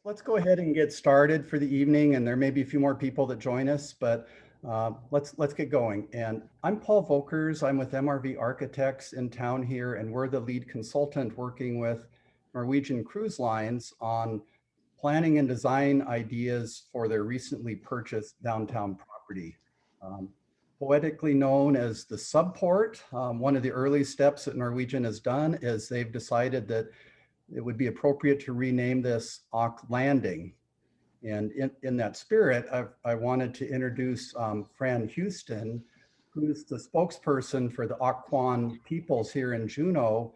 Let's go ahead and get started for the evening, and there may be a few more people that join us, but let's get going. And I'm Paul Volkers. I'm with MRV Architects in town here, and we're the lead consultant working with Norwegian Cruise Lines on planning and design ideas for their recently purchased downtown property. Poetically known as the subport, one of the early steps that Norwegian has done is they've decided that it would be appropriate to rename this Auk Landing. And in that spirit, I wanted to introduce Fran Houston, who's the spokesperson for the Aukwan peoples here in Juneau,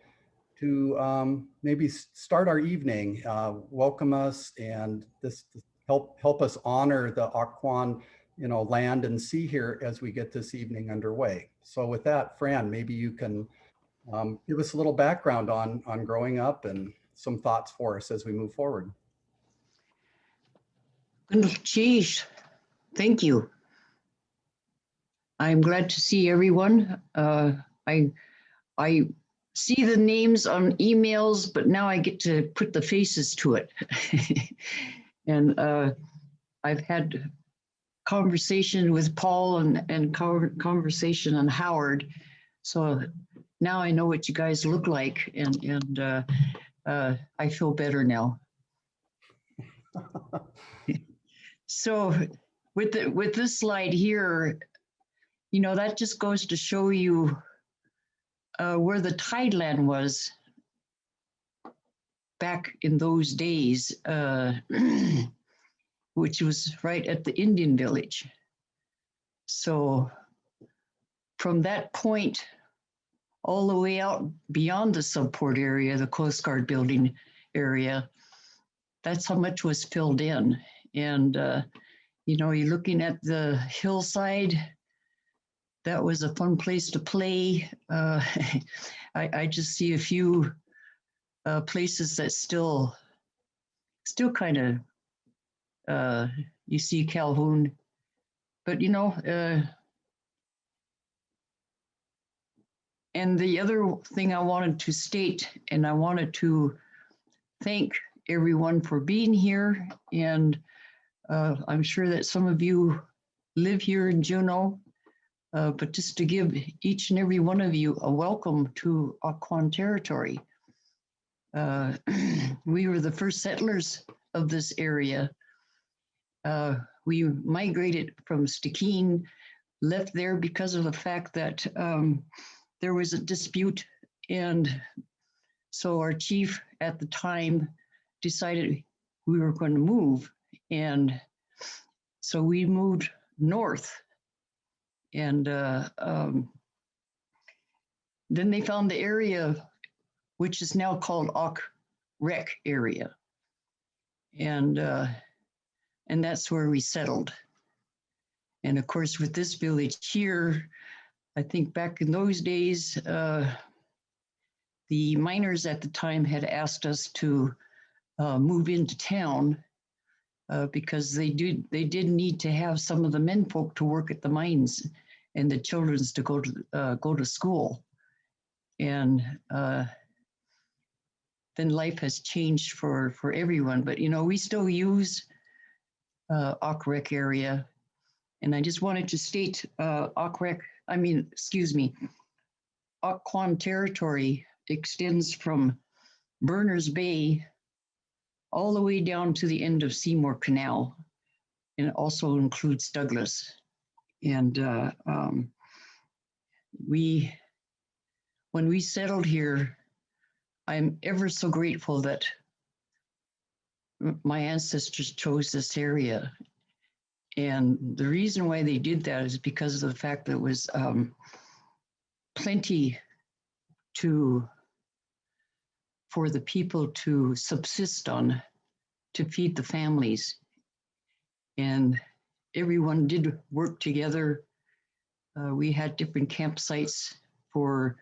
to maybe start our evening, welcome us, and this help us honor the Aukwan, land and sea here as we get this evening underway. So with that, Fran, maybe you can give us a little background on growing up and some thoughts for us as we move forward. Geez, thank you. I'm glad to see everyone. I see the names on emails, but now I get to put the faces to it. And I've had conversation with Paul and conversation on Howard. So now I know what you guys look like, and I feel better now. So with this slide here, that just goes to show you where the tideland was back in those days, which was right at the Indian village. So from that point all the way out beyond the subport area, the Coast Guard building area, that's how much was filled in. And, you're looking at the hillside. That was a fun place to play. I just see a few places that still kind of, you see Calhoun, but and the other thing I wanted to state, and I wanted to thank everyone for being here, and I'm sure that some of you live here in Juneau, but just to give each and every one of you a welcome to Aukwan territory. We were the first settlers of this area. We migrated from Stikine, left there because of the fact that there was a dispute, and so our chief at the time decided we were going to move, and so we moved north, and then they found the area which is now called Auk Rec area, and that's where we settled. And of course, with this village here, I think back in those days, the miners at the time had asked us to move into town because they did need to have some of the men folk to work at the mines and the children's to go to school. And then life has changed for everyone. But we still use Auk Rec area. And I just wanted to state Aukwan territory extends from Berners Bay all the way down to the end of Seymour Canal, and it also includes Douglas. And when we settled here, I'm ever so grateful that my ancestors chose this area. And the reason why they did that is because of the fact that it was plenty for the people to subsist on, to feed the families. And everyone did work together. We had different campsites for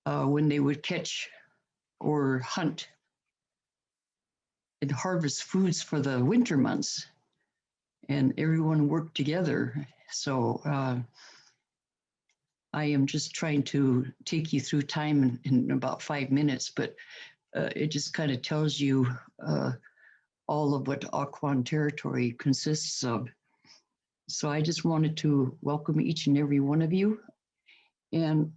when they would catch or hunt and harvest foods for the winter months. And everyone worked together. So I am just trying to take you through time in about 5 minutes, but it just kind of tells you all of what Occoquan territory consists of. So I just wanted to welcome each and every one of you. And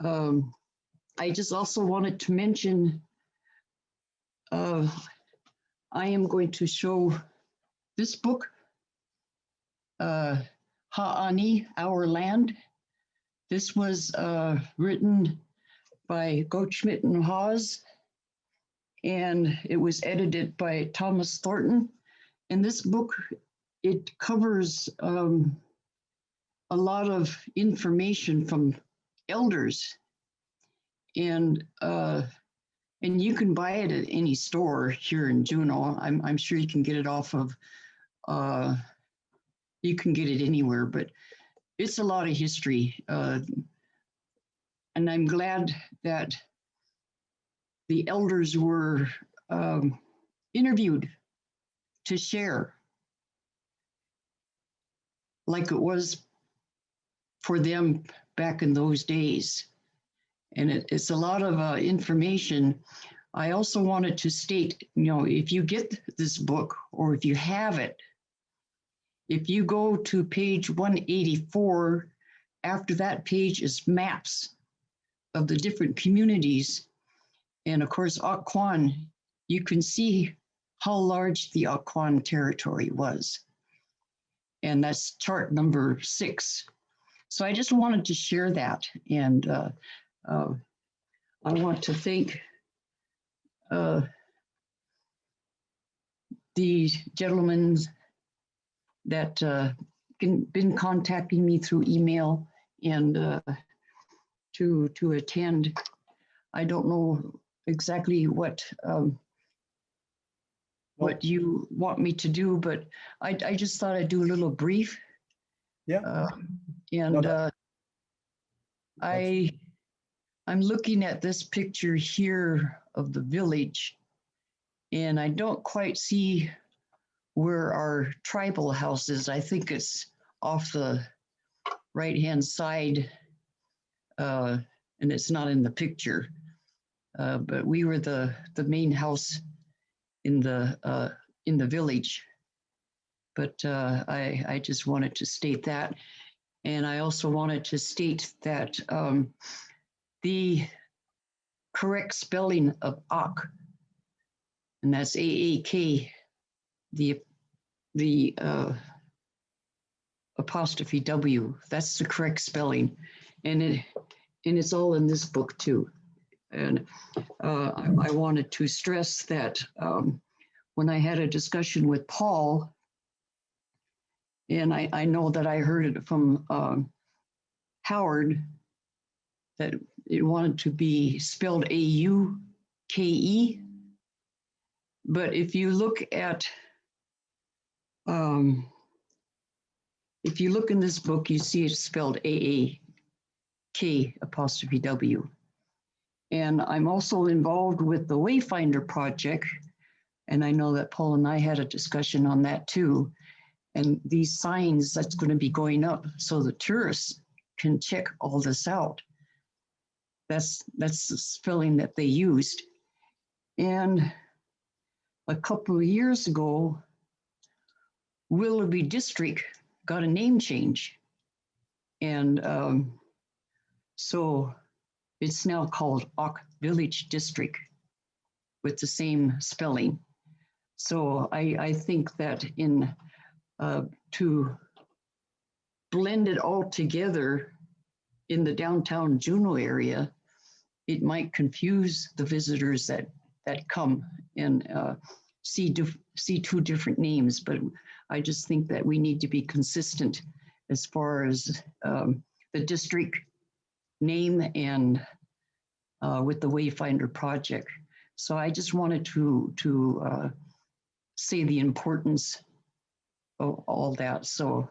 I just also wanted to mention, I am going to show this book, Ha'ani, Our Land. This was written by Goldschmidt and Hawes, and it was edited by Thomas Thornton. And this book, it covers a lot of information from elders, and you can buy it at any store here in Juneau. I'm sure you can get it off of, you can get it anywhere, but it's a lot of history. And I'm glad that the elders were interviewed to share, like it was for them back in those days. And it's a lot of information. I also wanted to state, if you get this book or if you have it, if you go to page 184, after that page is maps of the different communities. And of course, Occoquan, you can see how large the Occoquan territory was. And that's chart number 6. So I just wanted to share that. And I want to thank the gentlemen that been contacting me through email and to attend. I don't know exactly what you want me to do, but I just thought I'd do a little brief. Yeah. I'm looking at this picture here of the village, and I don't quite see where our tribal house is. I think it's off the right-hand side, and it's not in the picture. But we were the main house in the village. But I just wanted to state that. And I also wanted to state that the correct spelling of Ak, and that's AAK, the apostrophe W, that's the correct spelling. And it's all in this book too. And I wanted to stress that when I had a discussion with Paul, and I know that I heard it from Howard, that it wanted to be spelled A-U-K-E. But if you look at, if you look in this book, you see it's spelled A-A-K apostrophe W. And I'm also involved with the Wayfinder project. And I know that Paul and I had a discussion on that too. And these signs that's going to be going up so the tourists can check all this out. That's the spelling that they used. And a couple of years ago, Willoughby District got a name change. And so it's now called Ock Village District with the same spelling. So I think that to blend it all together in the downtown Juneau area, it might confuse the visitors that come and see two different names. But I just think that we need to be consistent as far as the district name and with the Wayfinder project. So I just wanted to say the importance of all that. So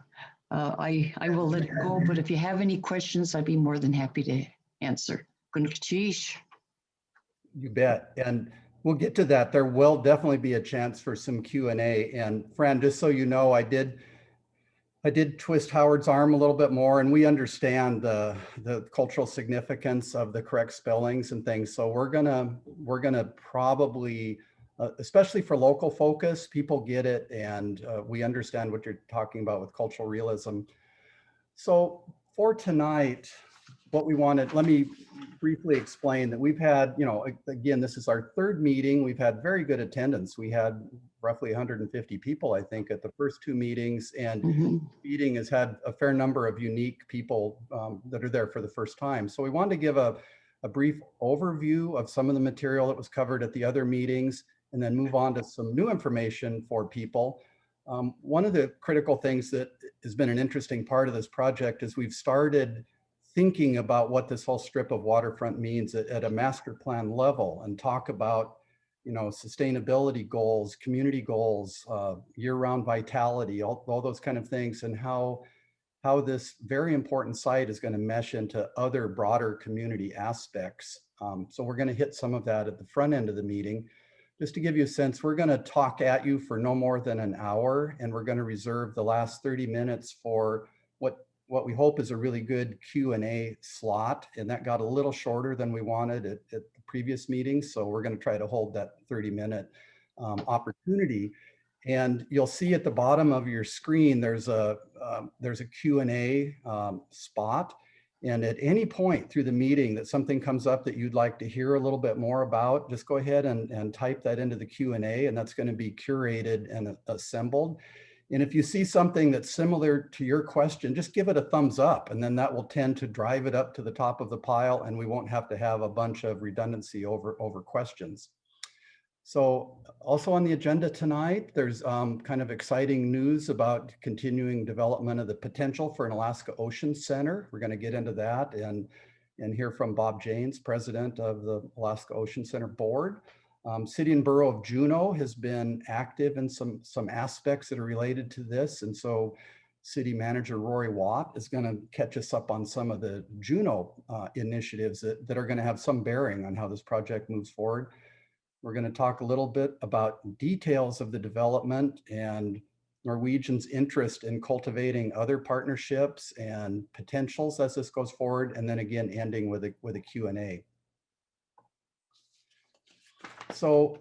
I will let it go, but if you have any questions, I'd be more than happy to answer. You bet. And we'll get to that. There will definitely be a chance for some Q&A. And Fran, just so you know, I did twist Howard's arm a little bit more, and we understand the cultural significance of the correct spellings and things. So we're gonna probably especially for local focus. People get it, and we understand what you're talking about with cultural realism. So for tonight, what we wanted, let me briefly explain that we've had, again, this is our third meeting. We've had very good attendance. We had roughly 150 people, I think, at the first two meetings, and meeting has had a fair number of unique people that are there for the first time. So we wanted to give a brief overview of some of the material that was covered at the other meetings, and then move on to some new information for people. One of the critical things that has been an interesting part of this project is we've started thinking about what this whole strip of waterfront means at a master plan level, and talk about, sustainability goals, community goals, year-round vitality, all those kind of things, and how this very important site is going to mesh into other broader community aspects. So we're going to hit some of that at the front end of the meeting. Just to give you a sense, we're going to talk at you for no more than an hour, and we're going to reserve the last 30 minutes for what we hope is a really good Q&A slot. And that got a little shorter than we wanted at the previous meetings. So we're going to try to hold that 30-minute opportunity. And you'll see at the bottom of your screen, there's a Q&A spot. And at any point through the meeting that something comes up that you'd like to hear a little bit more about, just go ahead and type that into the Q&A, and that's going to be curated and assembled. And if you see something that's similar to your question, just give it a thumbs up, and then that will tend to drive it up to the top of the pile, and we won't have to have a bunch of redundancy over questions. So also on the agenda tonight, there's kind of exciting news about continuing development of the potential for an Alaska Ocean Center. We're going to get into that and hear from Bob Janes, president of the Alaska Ocean Center board. City and Borough of Juneau has been active in some aspects that are related to this. And so City Manager Rory Watt is going to catch us up on some of the Juneau initiatives that are going to have some bearing on how this project moves forward. We're going to talk a little bit about details of the development and Norwegian's interest in cultivating other partnerships and potentials as this goes forward. And then again, ending with a Q&A. So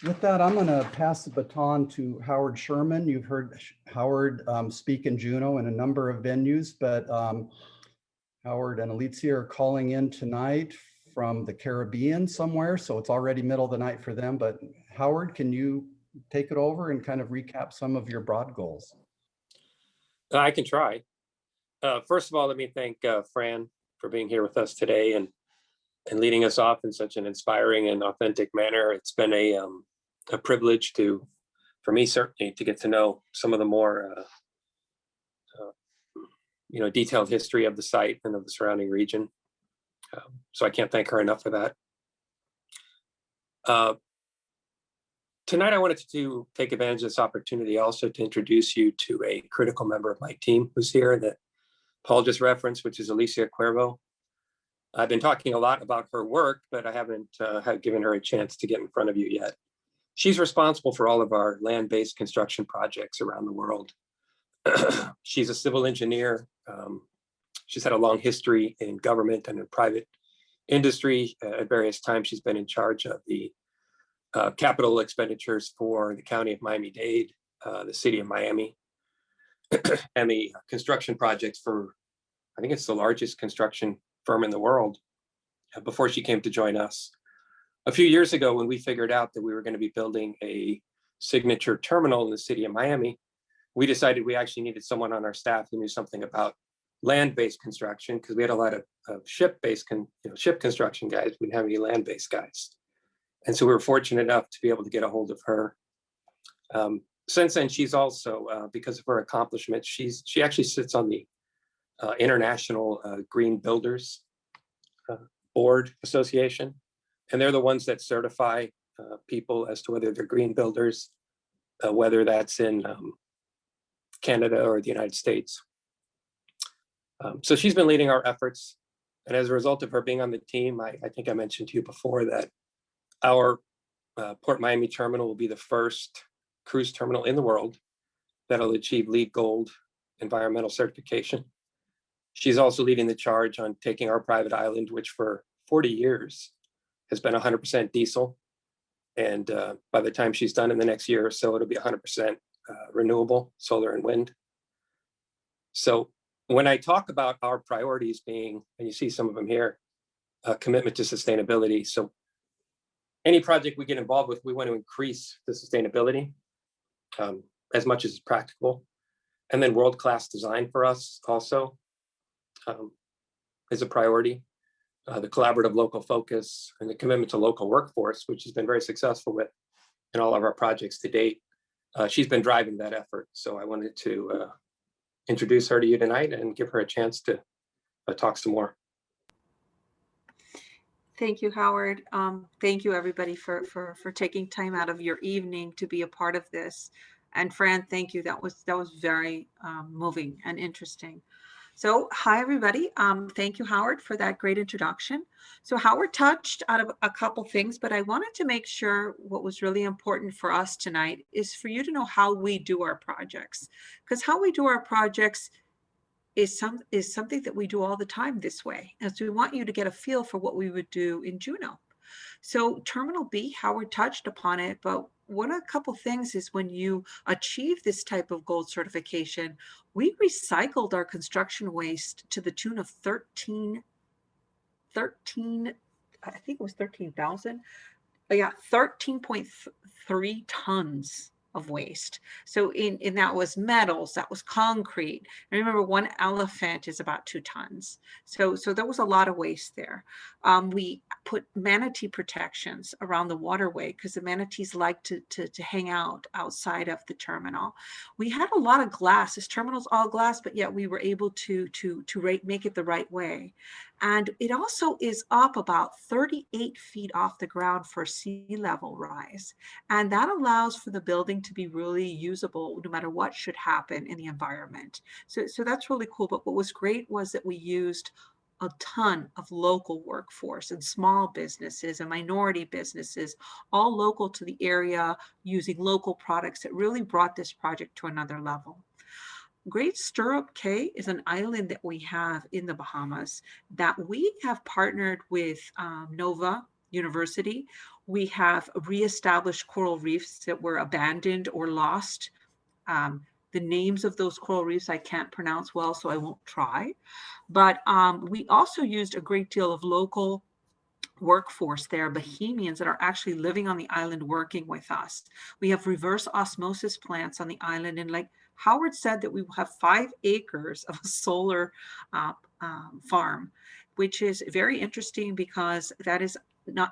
with that, I'm going to pass the baton to Howard Sherman. You've heard Howard speak in Juneau in a number of venues, but Howard and Alicia are calling in tonight from the Caribbean somewhere, so it's already middle of the night for them. But Howard, can you take it over and kind of recap some of your broad goals? I can try. First of all, let me thank Fran for being here with us today and leading us off in such an inspiring and authentic manner. It's been a privilege for me certainly, to get to know some of the more detailed history of the site and of the surrounding region. So I can't thank her enough for that. Tonight, I wanted to take advantage of this opportunity also to introduce you to a critical member of my team who's here that Paul just referenced, which is Alicia Cuervo. I've been talking a lot about her work, but I haven't given her a chance to get in front of you yet. She's responsible for all of our land-based construction projects around the world. She's a civil engineer. She's had a long history in government and in private industry. At various times, she's been in charge of the capital expenditures for the County of Miami-Dade, the City of Miami, and the construction projects for, I think it's the largest construction firm in the world, before she came to join us. A few years ago, when we figured out that we were going to be building a signature terminal in the City of Miami, we decided we actually needed someone on our staff who knew something about land-based construction, because we had a lot of ship-based ship construction guys. We didn't have any land-based guys. And so we were fortunate enough to be able to get a hold of her. Since then, she's also, because of her accomplishments, she actually sits on the International Green Builders Board Association. And they're the ones that certify people as to whether they're green builders, whether that's in Canada or the United States. So she's been leading our efforts. And as a result of her being on the team, I think I mentioned to you before that our Port Miami terminal will be the first cruise terminal in the world that'll achieve LEED Gold environmental certification. She's also leading the charge on taking our private island, which for 40 years has been 100% diesel, And by the time she's done in the next year or so, it'll be 100% renewable, solar and wind. So when I talk about our priorities being, and you see some of them here, a commitment to sustainability. So any project we get involved with, we want to increase the sustainability as much as is practical. And then world-class design for us also is a priority. The collaborative local focus and the commitment to local workforce, which has been very successful with in all of our projects to date. She's been driving that effort. So I wanted to introduce her to you tonight and give her a chance to talk some more. Thank you, Howard. Thank you, everybody, for taking time out of your evening to be a part of this. And Fran, thank you. That was very moving and interesting. So, hi, everybody. Thank you, Howard, for that great introduction. So Howard touched on a couple things, but I wanted to make sure what was really important for us tonight is for you to know how we do our projects, because how we do our projects is something that we do all the time this way. And so we want you to get a feel for what we would do in Juneau. So Terminal B, Howard touched upon it, but a couple things is when you achieve this type of gold certification, we recycled our construction waste to the tune of 13, I think it was 13,000. Yeah, 13.3 tons of waste. So in that was metals, that was concrete. And remember, one elephant is about 2 tons. So there was a lot of waste there. We put manatee protections around the waterway because the manatees like to hang out outside of the terminal. We had a lot of glass. This terminal's all glass, but yet we were able to make it the right way. And it also is up about 38 feet off the ground for sea level rise. And that allows for the building to be really usable no matter what should happen in the environment. So that's really cool. But what was great was that we used a ton of local workforce and small businesses and minority businesses, all local to the area, using local products that really brought this project to another level. Great Stirrup Cay is an island that we have in the Bahamas that we have partnered with Nova University. We have reestablished coral reefs that were abandoned or lost. The names of those coral reefs I can't pronounce well, so I won't try. But we also used a great deal of local workforce there, Bahamians that are actually living on the island working with us. We have reverse osmosis plants on the island, and like Howard said, that we will have 5 acres of a solar farm, which is very interesting because that is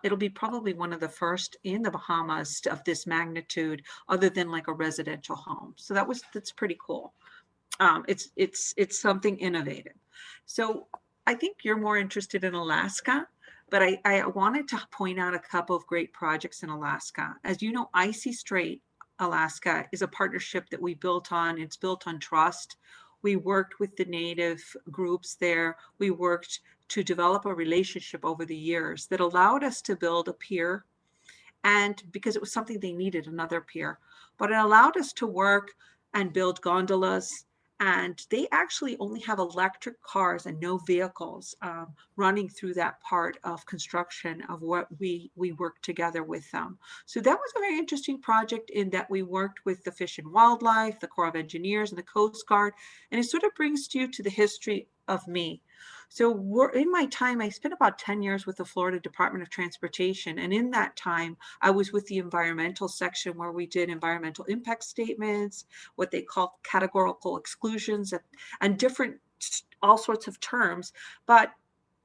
it'll be probably one of the first in the Bahamas of this magnitude, other than like a residential home. So that's pretty cool. It's something innovative. So I think you're more interested in Alaska, but I wanted to point out a couple of great projects in Alaska. As you know, Icy Strait, Alaska is a partnership that we built on. It's built on trust. We worked with the native groups there. We worked to develop a relationship over the years that allowed us to build a pier. And because it was something they needed, another pier, but it allowed us to work and build gondolas. And they actually only have electric cars and no vehicles running through that part of construction of what we worked together with them. So that was a very interesting project in that we worked with the Fish and Wildlife, the Corps of Engineers, and the Coast Guard. And it sort of brings you to the history of me. So in my time, I spent about 10 years with the Florida Department of Transportation. And in that time, I was with the environmental section where we did environmental impact statements, what they call categorical exclusions, and different, all sorts of terms. But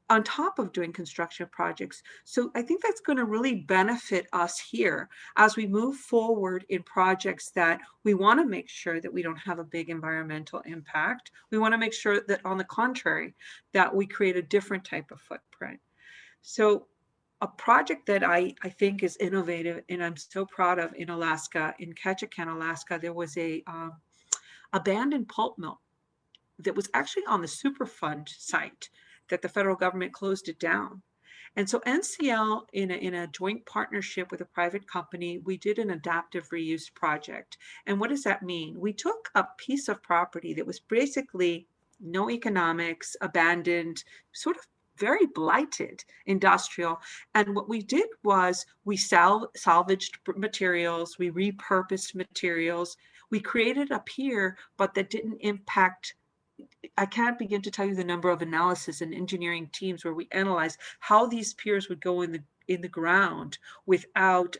on top of doing construction projects. So I think that's going to really benefit us here as we move forward in projects that we want to make sure that we don't have a big environmental impact. We want to make sure that, on the contrary, that we create a different type of footprint. So a project that I think is innovative and I'm so proud of in Alaska, in Ketchikan, Alaska, there was a abandoned pulp mill that was actually on the Superfund site that the federal government closed it down. And so NCL, in a joint partnership with a private company, we did an adaptive reuse project. And what does that mean? We took a piece of property that was basically no economics, abandoned, sort of very blighted industrial. And what we did was we salvaged materials, we repurposed materials, we created a pier, but that didn't impact. I can't begin to tell you the number of analysis and engineering teams where we analyzed how these piers would go in the ground without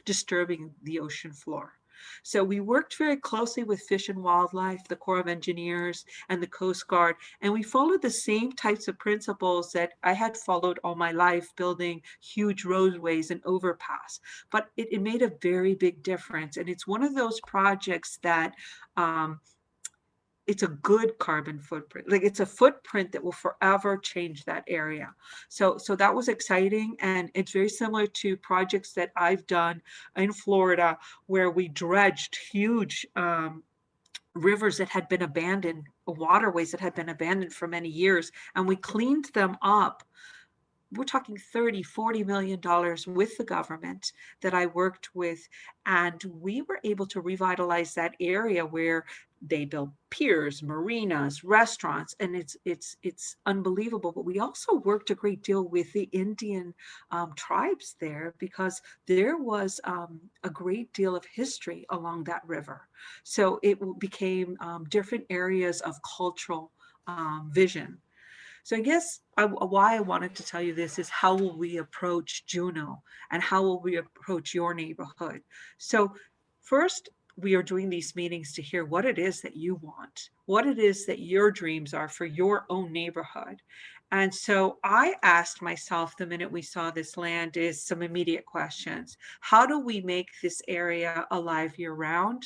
disturbing the ocean floor. So we worked very closely with Fish and Wildlife, the Corps of Engineers, and the Coast Guard, and we followed the same types of principles that I had followed all my life, building huge roadways and overpass. But it made a very big difference, and it's one of those projects that it's a good carbon footprint. Like, it's a footprint that will forever change that area. So that was exciting. And it's very similar to projects that I've done in Florida, where we dredged huge rivers that had been abandoned, waterways that had been abandoned for many years, and we cleaned them up. We're talking $30–40 million with the government that I worked with. And we were able to revitalize that area where they built piers, marinas, restaurants, and it's unbelievable. But we also worked a great deal with the Indian tribes there, because there was a great deal of history along that river. So it became different areas of cultural vision. So I guess why I wanted to tell you this is, how will we approach Juneau, and how will we approach your neighborhood? So first, we are doing these meetings to hear what it is that you want, what it is that your dreams are for your own neighborhood. And so I asked myself, the minute we saw this land, is some immediate questions. How do we make this area alive year round?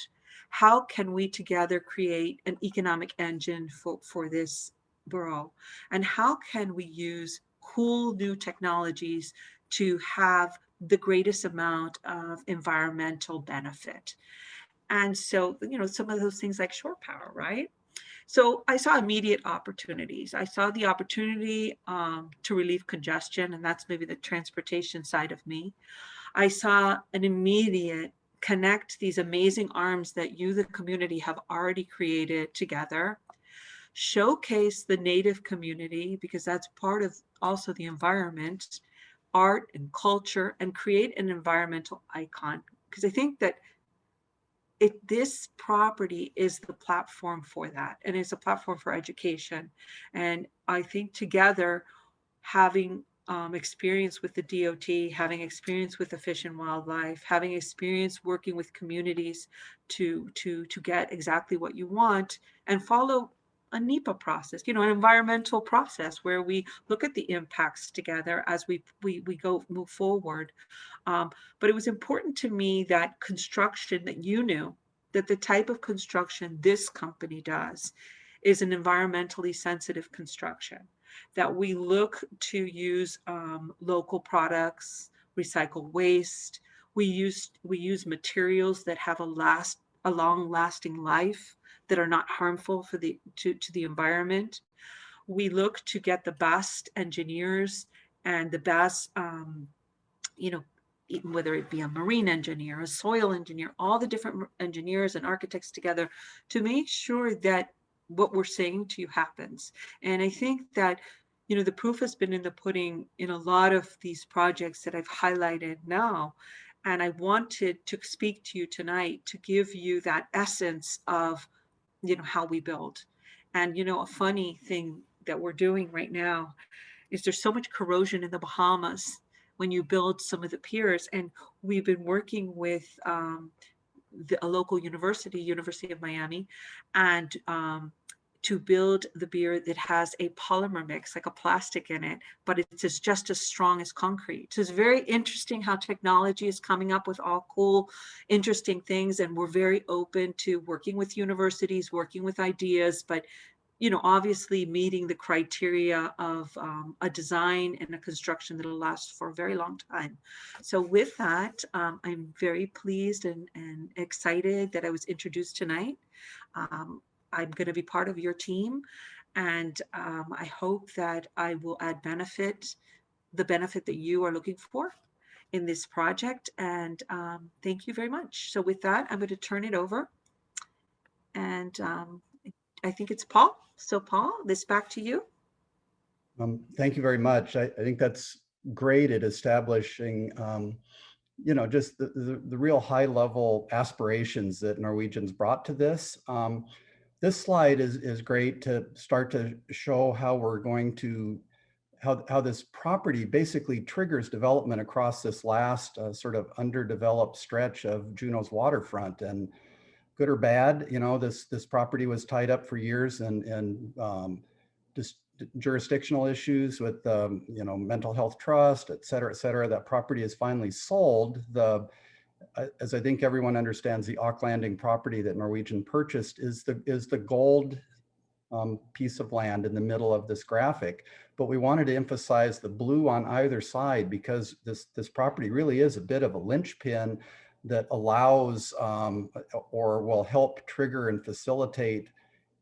How can we together create an economic engine for this borough? And how can we use cool new technologies to have the greatest amount of environmental benefit? And so, some of those things like shore power, right? So I saw immediate opportunities. I saw the opportunity to relieve congestion, and that's maybe the transportation side of me. I saw an immediate connect these amazing arms that you, the community, have already created together. Showcase the Native community, because that's part of also the environment, art and culture, and create an environmental icon. Because I think that this property is the platform for that, and it's a platform for education. And I think together, having experience with the DOT, having experience with the Fish and Wildlife, having experience working with communities to get exactly what you want, and follow a NEPA process, an environmental process where we look at the impacts together as we move forward. But it was important to me that construction, that you knew that the type of construction this company does is an environmentally sensitive construction, that we look to use local products, recycle waste. We use materials that have a long-lasting life, that are not harmful to the environment. We look to get the best engineers and the best, whether it be a marine engineer, a soil engineer, all the different engineers and architects together to make sure that what we're saying to you happens. And I think that, the proof has been in the pudding in a lot of these projects that I've highlighted now. And I wanted to speak to you tonight to give you that essence of, how we build. And, a funny thing that we're doing right now is there's so much corrosion in the Bahamas when you build some of the piers. And we've been working with a local university of Miami, and to build the pier that has a polymer mix, like a plastic in it, but it's just as strong as concrete. So it's very interesting how technology is coming up with all cool, interesting things. And we're very open to working with universities, working with ideas, but obviously meeting the criteria of a design and a construction that'll last for a very long time. So with that, I'm very pleased and excited that I was introduced tonight. I'm going to be part of your team, and I hope that I will add the benefit that you are looking for in this project. And thank you very much. So with that, I'm going to turn it over, and I think it's Paul. So Paul, this back to you. Thank you very much. I think that's great at establishing, just the real high level aspirations that Norwegians brought to this. This slide is great to start to show how we're going to, how this property basically triggers development across this last sort of underdeveloped stretch of Juneau's waterfront. And good or bad, this property was tied up for years and just jurisdictional issues with mental health trust, et cetera. That property is finally sold. As I think everyone understands, the Auk Landing property that Norwegian purchased is the gold piece of land in the middle of this graphic. But we wanted to emphasize the blue on either side because this property really is a bit of a linchpin that allows or will help trigger and facilitate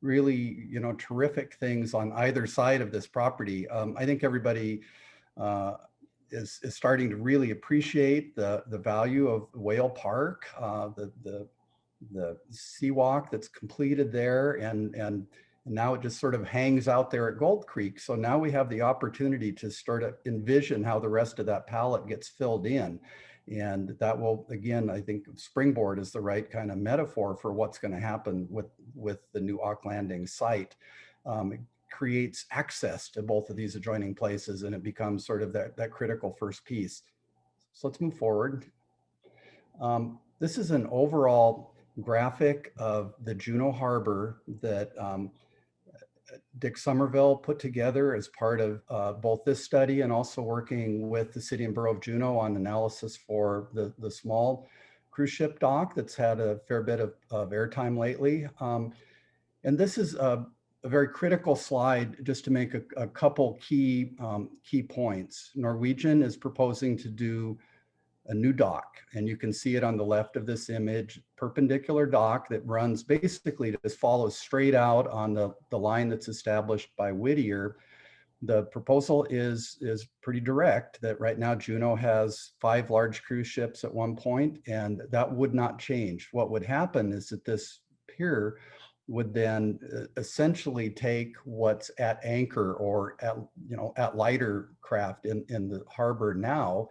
really, terrific things on either side of this property. I think everybody is starting to really appreciate the value of Whale Park, the seawalk that's completed there, and now it just sort of hangs out there at Gold Creek. So now we have the opportunity to start to envision how the rest of that palette gets filled in. And that will, again, I think springboard is the right kind of metaphor for what's going to happen with the new Auk Landing site. It creates access to both of these adjoining places, and it becomes sort of that critical first piece. So let's move forward. This is an overall graphic of the Juneau Harbor that Dick Somerville put together as part of both this study and also working with the City and Borough of Juneau on analysis for the small cruise ship dock that's had a fair bit of airtime lately. And this is a very critical slide just to make a couple key points. Norwegian is proposing to do a new dock, and you can see it on the left of this image, perpendicular dock that runs basically just follows straight out on the line that's established by Whittier. The proposal is pretty direct that right now Juneau has 5 large cruise ships at one point, and that would not change. What would happen is that this pier would then essentially take what's at anchor or at lighter craft in the harbor now,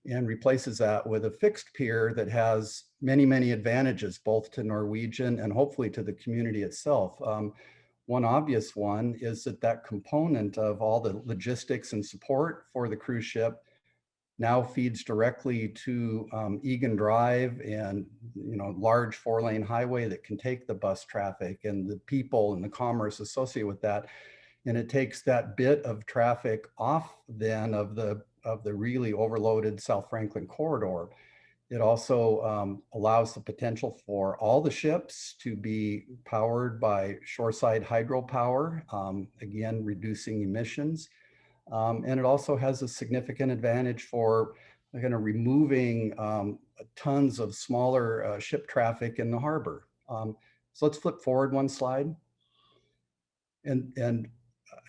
and replaces that with a fixed pier that has many, many advantages, both to Norwegian and hopefully to the community itself. One obvious one is that component of all the logistics and support for the cruise ship now feeds directly to Egan Drive and large 4-lane highway that can take the bus traffic and the people and the commerce associated with that. And it takes that bit of traffic off then of the really overloaded South Franklin corridor. It also allows the potential for all the ships to be powered by shoreside hydropower, again, reducing emissions. And it also has a significant advantage for kind of removing tons of smaller ship traffic in the harbor. So let's flip forward one slide. And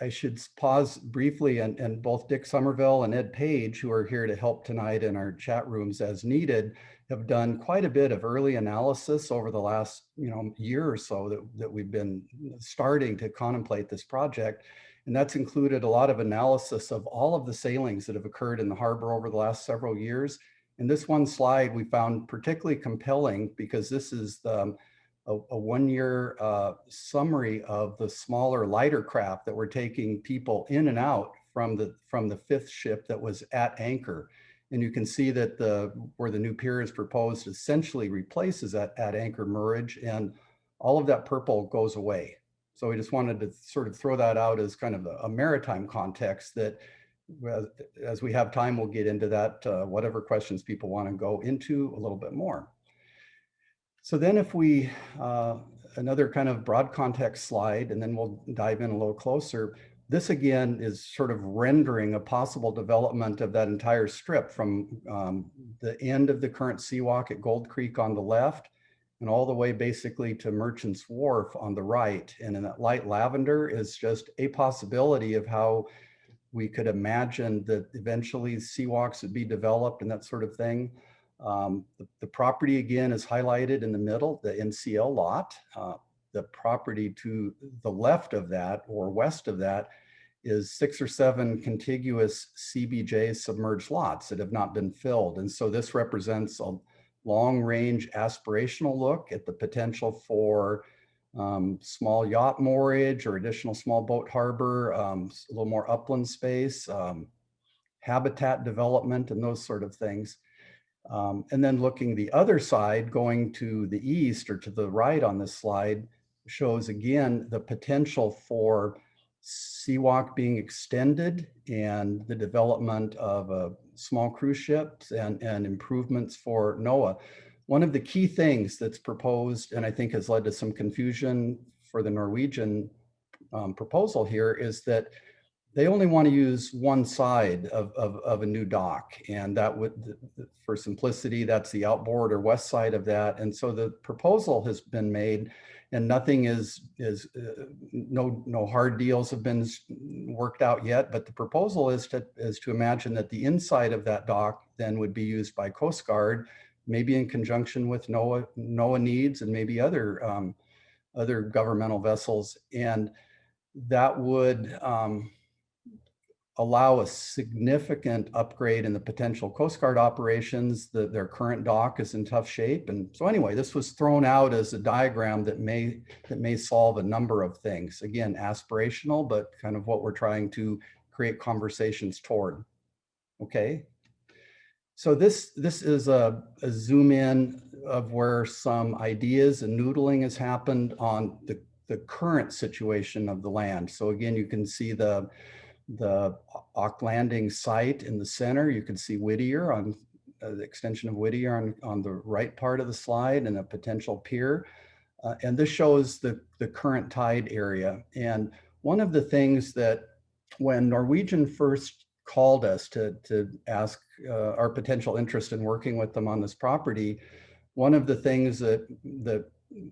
I should pause briefly, and both Dick Somerville and Ed Page, who are here to help tonight in our chat rooms as needed, have done quite a bit of early analysis over the last year or so that we've been starting to contemplate this project. And that's included a lot of analysis of all of the sailings that have occurred in the harbor over the last several years. And this one slide we found particularly compelling because this is a one-year summary of the smaller, lighter craft that were taking people in and out from the 5th ship that was at anchor. And you can see that where the new pier is proposed essentially replaces that at anchor moorage, and all of that purple goes away. So we just wanted to sort of throw that out as kind of a maritime context that, as we have time, we'll get into that, whatever questions people want to go into a little bit more. So then if we, another kind of broad context slide, and then we'll dive in a little closer. This again is sort of rendering a possible development of that entire strip from the end of the current seawalk at Gold Creek on the left, and all the way basically to Merchant's Wharf on the right. And in that light lavender is just a possibility of how we could imagine that eventually seawalks would be developed and that sort of thing. The property again is highlighted in the middle, the NCL lot. The property to the left of that or west of that is 6 or 7 contiguous CBJ submerged lots that have not been filled. And so this represents a long range aspirational look at the potential for small yacht moorage or additional small boat harbor, a little more upland space, habitat development and those sort of things. And then looking the other side, going to the east or to the right on this slide, shows again the potential for seawalk being extended and the development of small cruise ships and improvements for NOAA. One of the key things that's proposed, and I think has led to some confusion for the Norwegian proposal here, is that they only want to use one side of a new dock. And that would, for simplicity, that's the outboard or west side of that. And so the proposal has been made and nothing no hard deals have been worked out yet, but the proposal is to imagine that the inside of that dock then would be used by Coast Guard, maybe in conjunction with NOAA needs and maybe other governmental vessels. And that would allow a significant upgrade in the potential Coast Guard operations. Their current dock is in tough shape. And so anyway, this was thrown out as a diagram that may solve a number of things. Again, aspirational, but kind of what we're trying to create conversations toward. Okay. So this is a zoom in of where some ideas and noodling has happened on the current situation of the land. So again, you can see the Auk Landing site in the center. You can see Whittier on the extension of Whittier on the right part of the slide and a potential pier. And this shows the current tide area. And one of the things that when Norwegian first called us to ask our potential interest in working with them on this property, one of the things that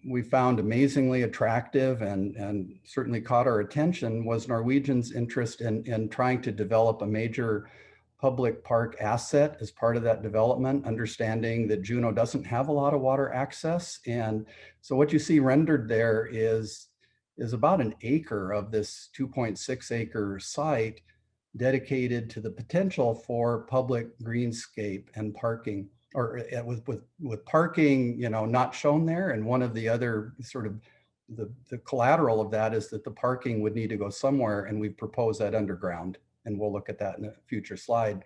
we found amazingly attractive and certainly caught our attention was Norwegian's interest in trying to develop a major public park asset as part of that development, understanding that Juneau doesn't have a lot of water access. And so what you see rendered there is about an acre of this 2.6 acre site dedicated to the potential for public greenscape and parking, or with parking, not shown there. And one of the other sort of the collateral of that is that the parking would need to go somewhere, and we propose that underground, and we'll look at that in a future slide.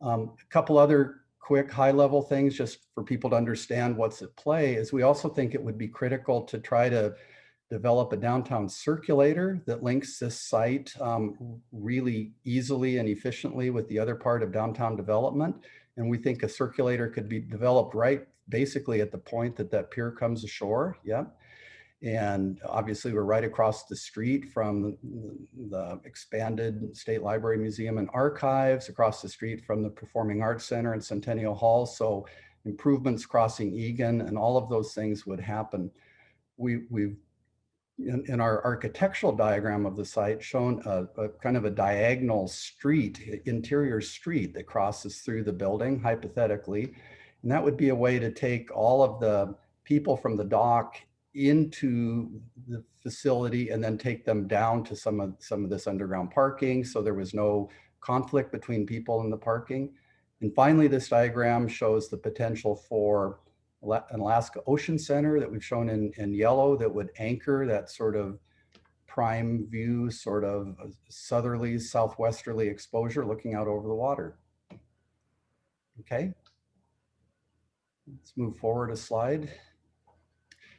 A couple other quick high-level things just for people to understand what's at play is we also think it would be critical to try to develop a downtown circulator that links this site really easily and efficiently with the other part of downtown development. And we think a circulator could be developed right basically at the point that pier comes ashore. Yep. And obviously we're right across the street from the expanded State Library, Museum and Archives, across the street from the Performing Arts Center and Centennial Hall. So improvements crossing Egan and all of those things would happen. We've in our architectural diagram of the site shown a kind of a diagonal street, interior street that crosses through the building, hypothetically. And that would be a way to take all of the people from the dock into the facility and then take them down to some of this underground parking. So there was no conflict between people in the parking. And finally, this diagram shows the potential for an Alaska Ocean Center that we've shown in yellow that would anchor that sort of prime view, sort of southerly, southwesterly exposure looking out over the water. Okay, let's move forward a slide.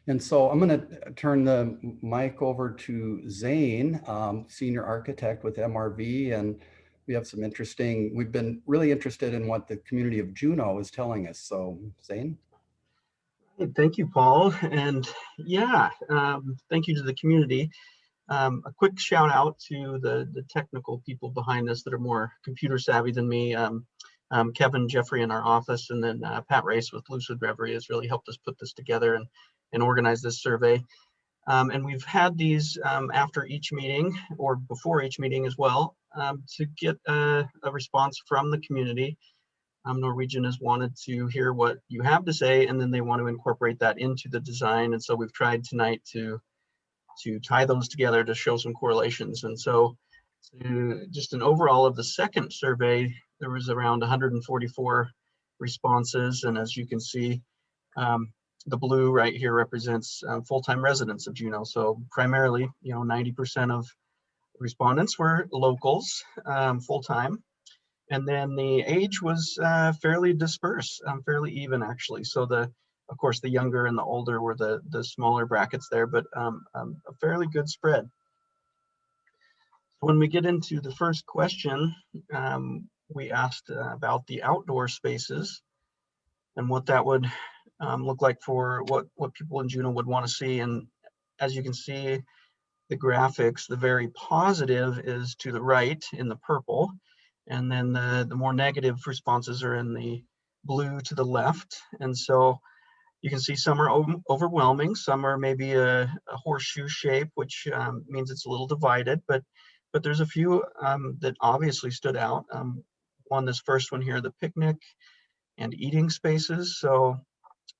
And so I'm going to turn the mic over to Zane, senior architect with MRV, and we have some we've been really interested in what the community of Juneau is telling us. So Zane. Thank you, Paul. And yeah, thank you to the community. A quick shout out to the technical people behind this that are more computer savvy than me. Kevin, Jeffrey in our office, and then Pat Race with Lucid Reverie has really helped us put this together and organize this survey. And we've had these after each meeting or before each meeting as well to get a response from the community. Norwegian has wanted to hear what you have to say, and then they want to incorporate that into the design. And so we've tried tonight to tie those together to show some correlations. And so just an overall of the second survey, there was around 144 responses. And as you can see, the blue right here represents full-time residents of Juneau. So primarily, 90% of respondents were locals, full-time. And then the age was fairly dispersed, fairly even actually. So of course, the younger and the older were the smaller brackets there, but a fairly good spread. When we get into the first question, we asked about the outdoor spaces and what that would look like for what people in Juneau would want to see. And as you can see, the graphics, the very positive is to the right in the purple, and then the more negative responses are in the blue to the left. And so you can see some are overwhelming, some are maybe a horseshoe shape, which means it's a little divided, but there's a few that obviously stood out. This first one here, the picnic and eating spaces. So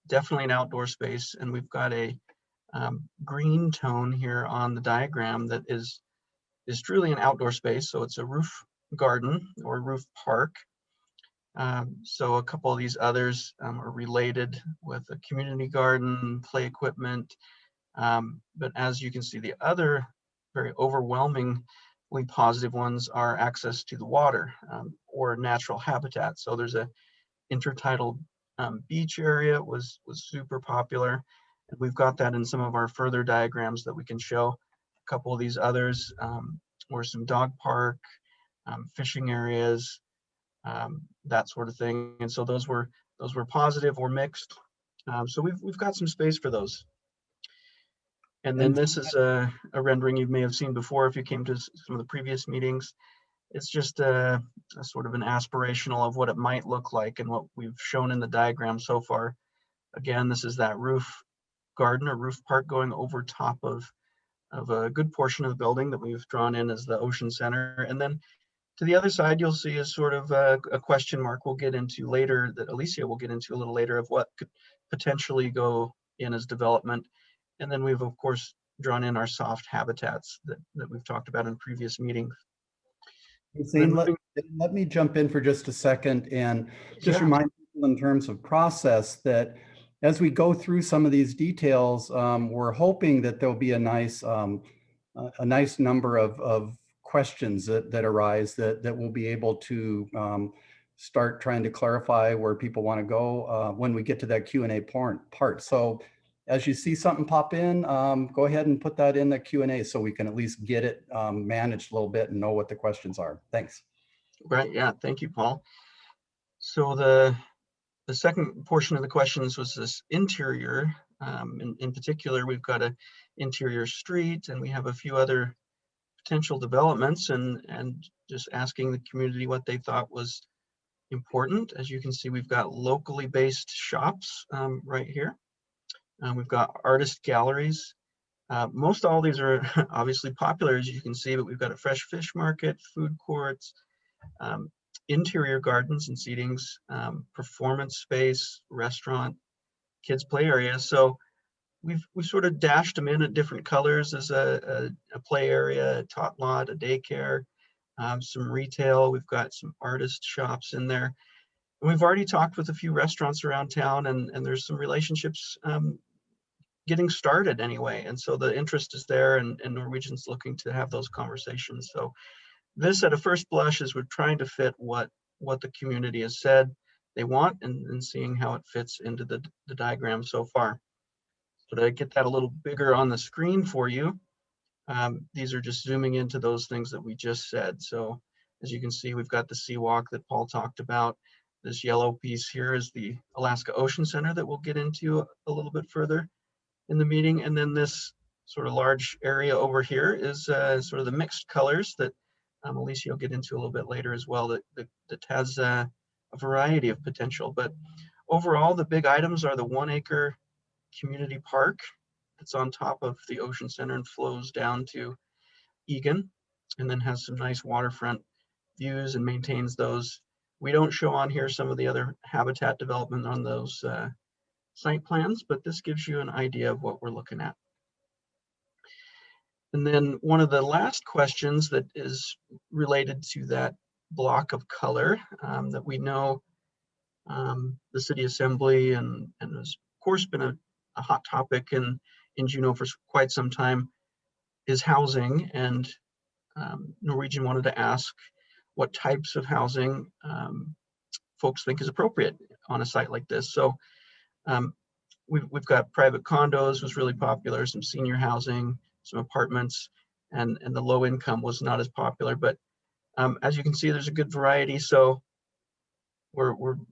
definitely an outdoor space. And we've got a green tone here on the diagram that is truly an outdoor space. So it's a roof garden or roof park. So a couple of these others are related with a community garden, play equipment. But as you can see, the other very overwhelmingly positive ones are access to the water or natural habitat. So there's a intertidal beach area was super popular. And we've got that in some of our further diagrams that we can show. A couple of these others were some dog park, fishing areas, that sort of thing. And so those were positive or mixed. So we've got some space for those. And then this is a rendering you may have seen before if you came to some of the previous meetings. It's just a sort of an aspirational of what it might look like and what we've shown in the diagram so far. Again, this is that roof garden or roof park going over top of a good portion of the building that we've drawn in as the Ocean Center. And then to the other side, you'll see is sort of a question mark we'll get into later, that Alicia will get into a little later, of what could potentially go in as development. And then we've, of course, drawn in our soft habitats that we've talked about in previous meetings. Zane, let me jump in for just a second and just remind people in terms of process that as we go through some of these details, we're hoping that there'll be a nice number of questions that arise that we'll be able to start trying to clarify where people want to go when we get to that Q&A part. So as you see something pop in, go ahead and put that in the Q&A so we can at least get it managed a little bit and know what the questions are. Thanks. Right, yeah, thank you, Paul. So the second portion of the questions was this interior. In particular, we've got an interior street and we have a few other potential developments and just asking the community what they thought was important. As you can see, we've got locally based shops right here. We've got artist galleries. Most all these are obviously popular, as you can see, but we've got a fresh fish market, food courts, interior gardens and seatings, performance space, restaurant, kids play area. So we've sort of dashed them in at different colors as a play area, a tot lot, a daycare, some retail. We've got some artist shops in there. And we've already talked with a few restaurants around town, and there's some relationships getting started anyway. And so the interest is there, and Norwegian's looking to have those conversations. So this at a first blush is we're trying to fit what the community has said they want and seeing how it fits into the diagram so far. So to get that a little bigger on the screen for you, these are just zooming into those things that we just said. So as you can see, we've got the Seawalk that Paul talked about. This yellow piece here is the Alaska Ocean Center that we'll get into a little bit further in the meeting. And then this sort of large area over here is sort of the mixed colors that Alicia will get into a little bit later as well, that has a variety of potential. But overall, the big items are the 1 acre community park that's on top of the Ocean Center and flows down to Egan, and then has some nice waterfront views and maintains those. We don't show on here some of the other habitat development on those site plans, but this gives you an idea of what we're looking at. And then one of the last questions that is related to that block of color that we know the city assembly and has of course been a hot topic in Juneau for quite some time is housing. And Norwegian wanted to ask what types of housing folks think is appropriate on a site like this. So we've got private condos was really popular, some senior housing, some apartments, and the low income was not as popular. But as you can see, there's a good variety. So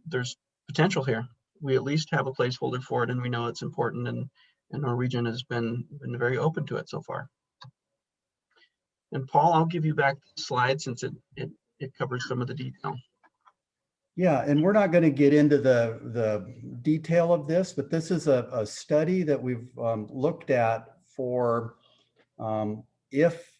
there's potential here. We at least have a placeholder for it, and we know it's important, and Norwegian has been very open to it so far. And Paul, I'll give you back the slide since it covers some of the detail. Yeah, and we're not going to get into the detail of this, but this is a study that we've looked at for if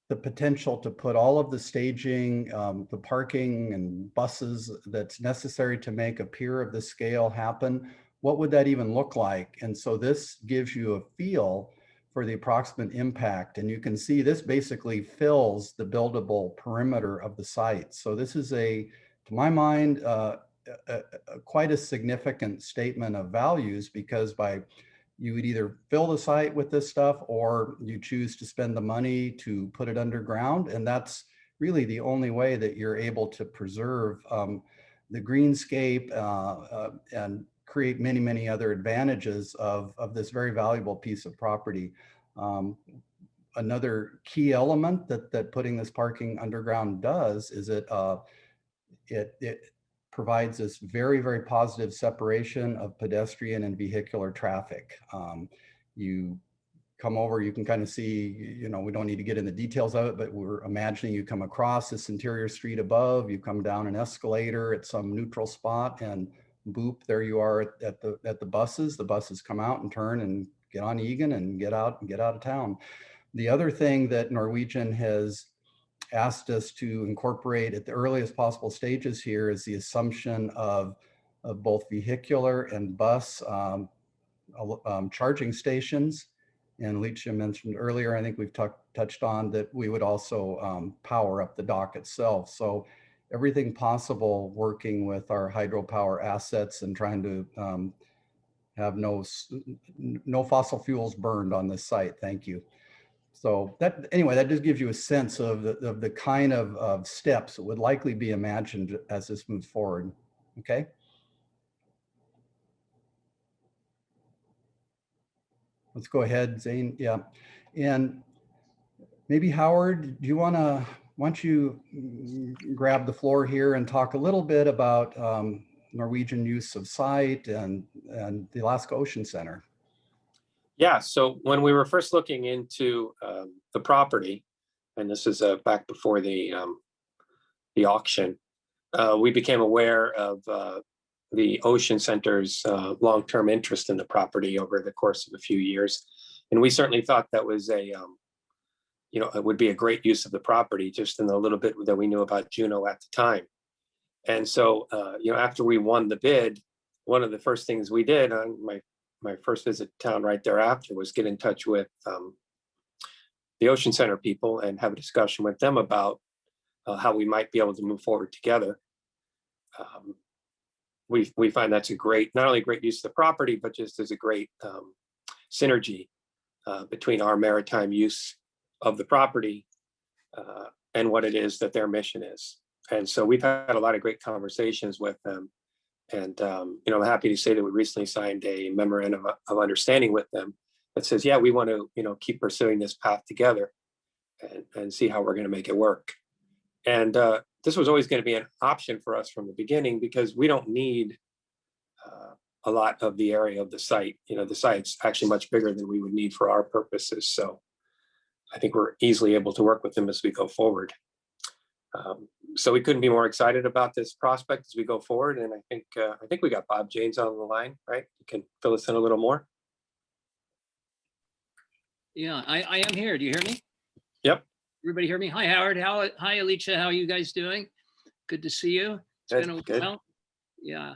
the potential to put all of the staging, the parking and buses that's necessary to make a pier of this scale happen, what would that even look like? And so this gives you a feel for the approximate impact. And you can see this basically fills the buildable perimeter of the site. So this is to my mind, quite a significant statement of values, because you would either fill the site with this stuff or you choose to spend the money to put it underground. And that's really the only way that you're able to preserve the greenscape and create many, many other advantages of this very valuable piece of property. Another key element that putting this parking underground does is it provides this very, very positive separation of pedestrian and vehicular traffic. You come over, you can kind of see, we don't need to get into the details of it, but we're imagining you come across this interior street above, you come down an escalator at some neutral spot, and boop, there you are at the buses. The buses come out and turn and get on Egan and get out of town. The other thing that Norwegian has asked us to incorporate at the earliest possible stages here is the assumption of both vehicular and bus charging stations. And Alicia mentioned earlier, I think we've touched on that we would also power up the dock itself. So everything possible, working with our hydropower assets and trying to have no fossil fuels burned on this site. Thank you. So that just gives you a sense of the kind of steps that would likely be imagined as this moves forward. Okay. Let's go ahead, Zane. Yeah. And maybe Howard, why don't you grab the floor here and talk a little bit about Norwegian use of site and the Alaska Ocean Center. Yeah, so when we were first looking into the property, and this is back before the auction, we became aware of the Ocean Center's long-term interest in the property over the course of a few years. And we certainly thought that was it would be a great use of the property, just in the little bit that we knew about Juneau at the time. And so, after we won the bid, one of the first things we did on my first visit to town right thereafter was get in touch with the Ocean Center people and have a discussion with them about how we might be able to move forward together. We find that's not only a great use of the property, but just as a great synergy between our maritime use of the property and what it is that their mission is. And so we've had a lot of great conversations with them. And, I'm happy to say that we recently signed a memorandum of understanding with them that says, yeah, we want to, keep pursuing this path together and see how we're going to make it work. And this was always going to be an option for us from the beginning, because we don't need a lot of the area of the site. The site's actually much bigger than we would need for our purposes. So I think we're easily able to work with them as we go forward. So we couldn't be more excited about this prospect as we go forward. And I think we got Bob Janes on the line, right? You can fill us in a little more. Yeah, I am here. Do you hear me? Yep. Everybody hear me? Hi, Howard. Hi, Alicia. How are you guys doing? Good to see you. It's been a while. Yeah.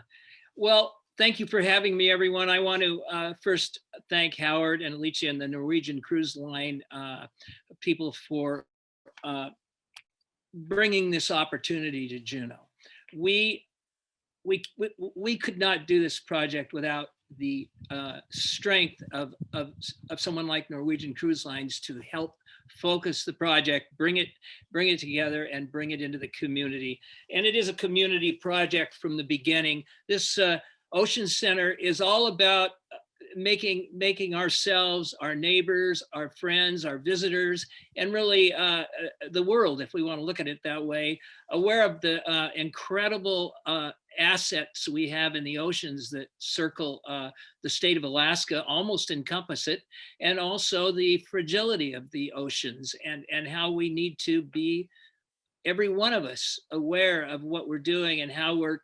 Well, Thank you for having me, everyone. I want to first thank Howard and Alicia and the Norwegian Cruise Line people for bringing this opportunity to Juneau. We could not do this project without the strength of someone like Norwegian Cruise Lines to help focus the project, bring it together and bring it into the community. And it is a community project from the beginning. This Ocean Center is all about making ourselves, our neighbors, our friends, our visitors, and really the world, if we want to look at it that way, aware of the incredible assets we have in the oceans that circle the state of Alaska, almost encompass it, and also the fragility of the oceans and how we need to be, every one of us, aware of what we're doing and how we're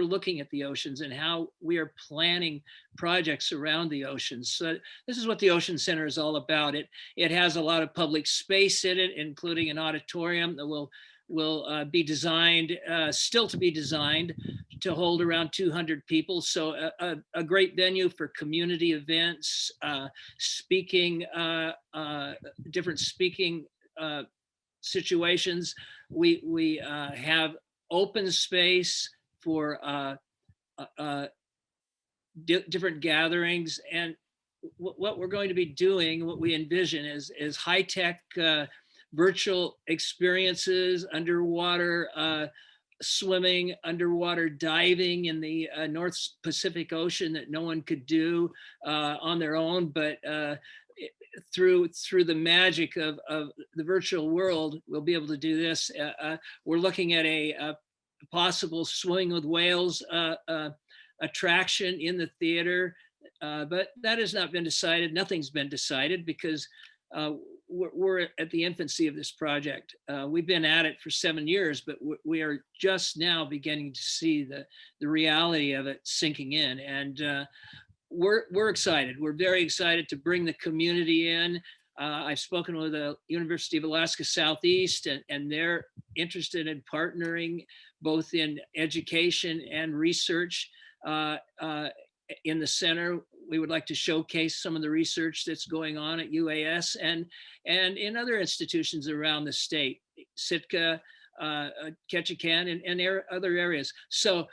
looking at the oceans and how we are planning projects around the oceans. So this is what the Ocean Center is all about. It has a lot of public space in it, including an auditorium that will be designed, still to be designed, to hold around 200 people. So a great venue for community events, speaking, different speaking situations. We have open space for different gatherings, and what we're going to be doing, what we envision is high-tech virtual experiences, underwater swimming, underwater diving in the North Pacific Ocean that no one could do on their own, but through the magic of the virtual world, we'll be able to do this. We're looking at a possible swimming with whales attraction in the theater, but that has not been decided. Nothing's been decided because we're at the infancy of this project. We've been at it for 7 years, but we are just now beginning to see the reality of it sinking in. And we're excited. We're very excited to bring the community in. I've spoken with the University of Alaska Southeast, and they're interested in partnering both in education and research in the center. We would like to showcase some of the research that's going on at UAS and in other institutions around the state, Sitka, Ketchikan, and other areas. So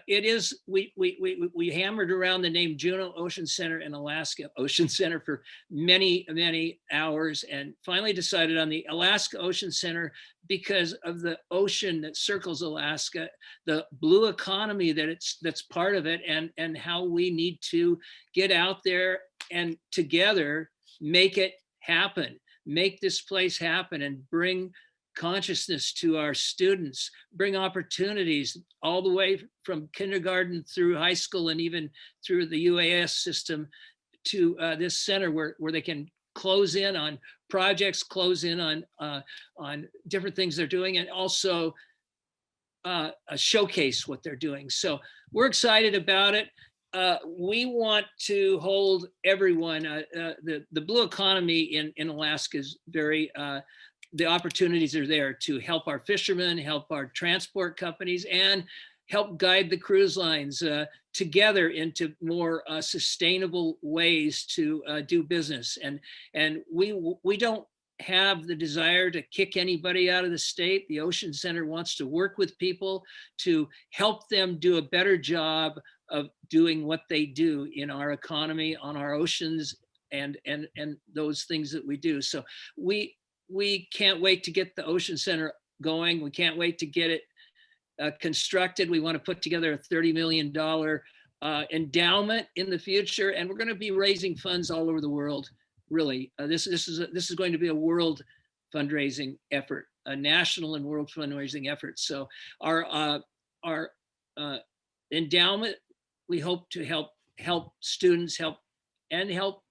it is, we hammered around the name Juneau Ocean Center and Alaska Ocean Center for many, many hours, and finally decided on the Alaska Ocean Center because of the ocean that circles Alaska, the blue economy that's part of it, and how we need to get out there and together make it happen, make this place happen, and bring consciousness to our students, bring opportunities all the way from kindergarten through high school and even through the UAS system to this center where they can close in on projects, close in on different things they're doing, and also showcase what they're doing. So we're excited about it. We want to hold everyone. The blue economy in Alaska is very, the opportunities are there to help our fishermen, help our transport companies, and help guide the cruise lines together into more sustainable ways to do business. And we don't have the desire to kick anybody out of the state. The Ocean Center wants to work with people to help them do a better job of doing what they do in our economy, on our oceans, and those things that we do. So we can't wait to get the Ocean Center going. We can't wait to get it constructed. We want to put together a $30 million endowment in the future, and we're going to be raising funds all over the world. Really, this is going to be a world fundraising effort, a national and world fundraising effort. So our endowment, we hope to help students, help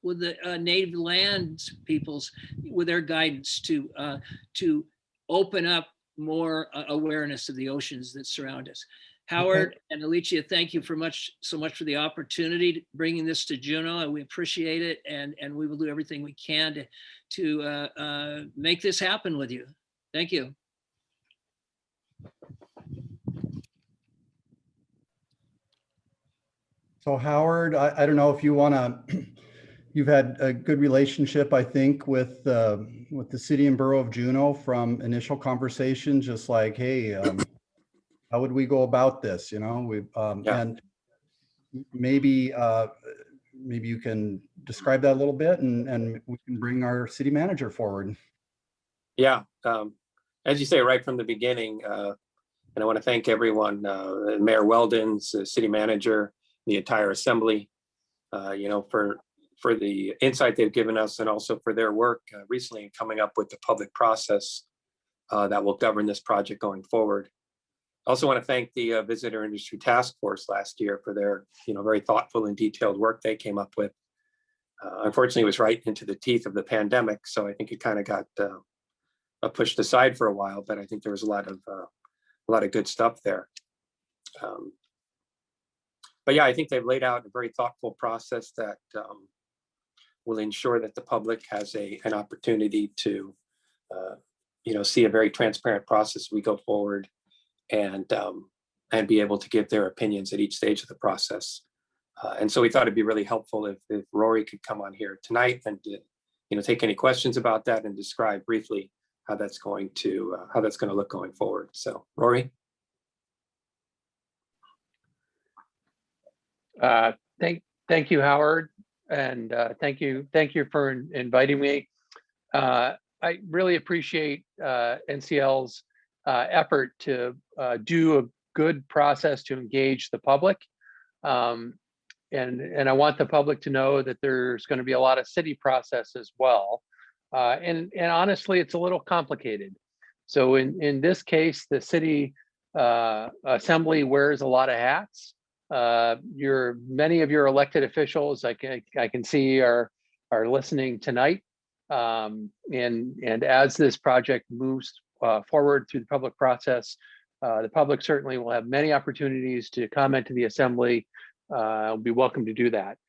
with the native lands peoples with their guidance to open up more awareness of the oceans that surround us. Howard and Alicia, thank you so much for the opportunity to bringing this to Juneau, and we appreciate it, and we will do everything we can to make this happen with you. Thank you. So Howard, I don't know if you want to, you've had a good relationship, I think, with the city and borough of Juneau from initial conversation, just like, hey, how would we go about this? You know, Yeah. and maybe, maybe you can describe that a little bit, and we can bring our city manager forward. Yeah. As you say, right from the beginning, and I want to thank everyone, Mayor Weldon's, city manager, the entire assembly, you know, for the insight they've given us, and also for their work recently in coming up with the public process that will govern this project going forward. I also want to thank the Visitor Industry Task Force last year for their, you know, very thoughtful and detailed work they came up with. Unfortunately, it was right into the teeth of the pandemic, so I think it kind of got pushed aside for a while. But I think there was a lot of good stuff there. But yeah, I think they've laid out a very thoughtful process that will ensure that the public has an opportunity to, you know, see a very transparent process as we go forward, and be able to give their opinions at each stage of the process. And so we thought it'd be really helpful if Rory could come on here tonight and, you know, take any questions about that and describe briefly how that's going to look going forward. So, Rory. Thank you, Howard, and thank you for inviting me. I really appreciate NCL's effort to do a good process to engage the public, and I want the public to know that there's going to be a lot of city process as well, and honestly, it's a little complicated. So in this case, the city assembly wears a lot of hats. Many of your elected officials, I can see are listening tonight, and as this project moves forward through the public process, the public certainly will have many opportunities to comment to the assembly. I'll be welcome to do that.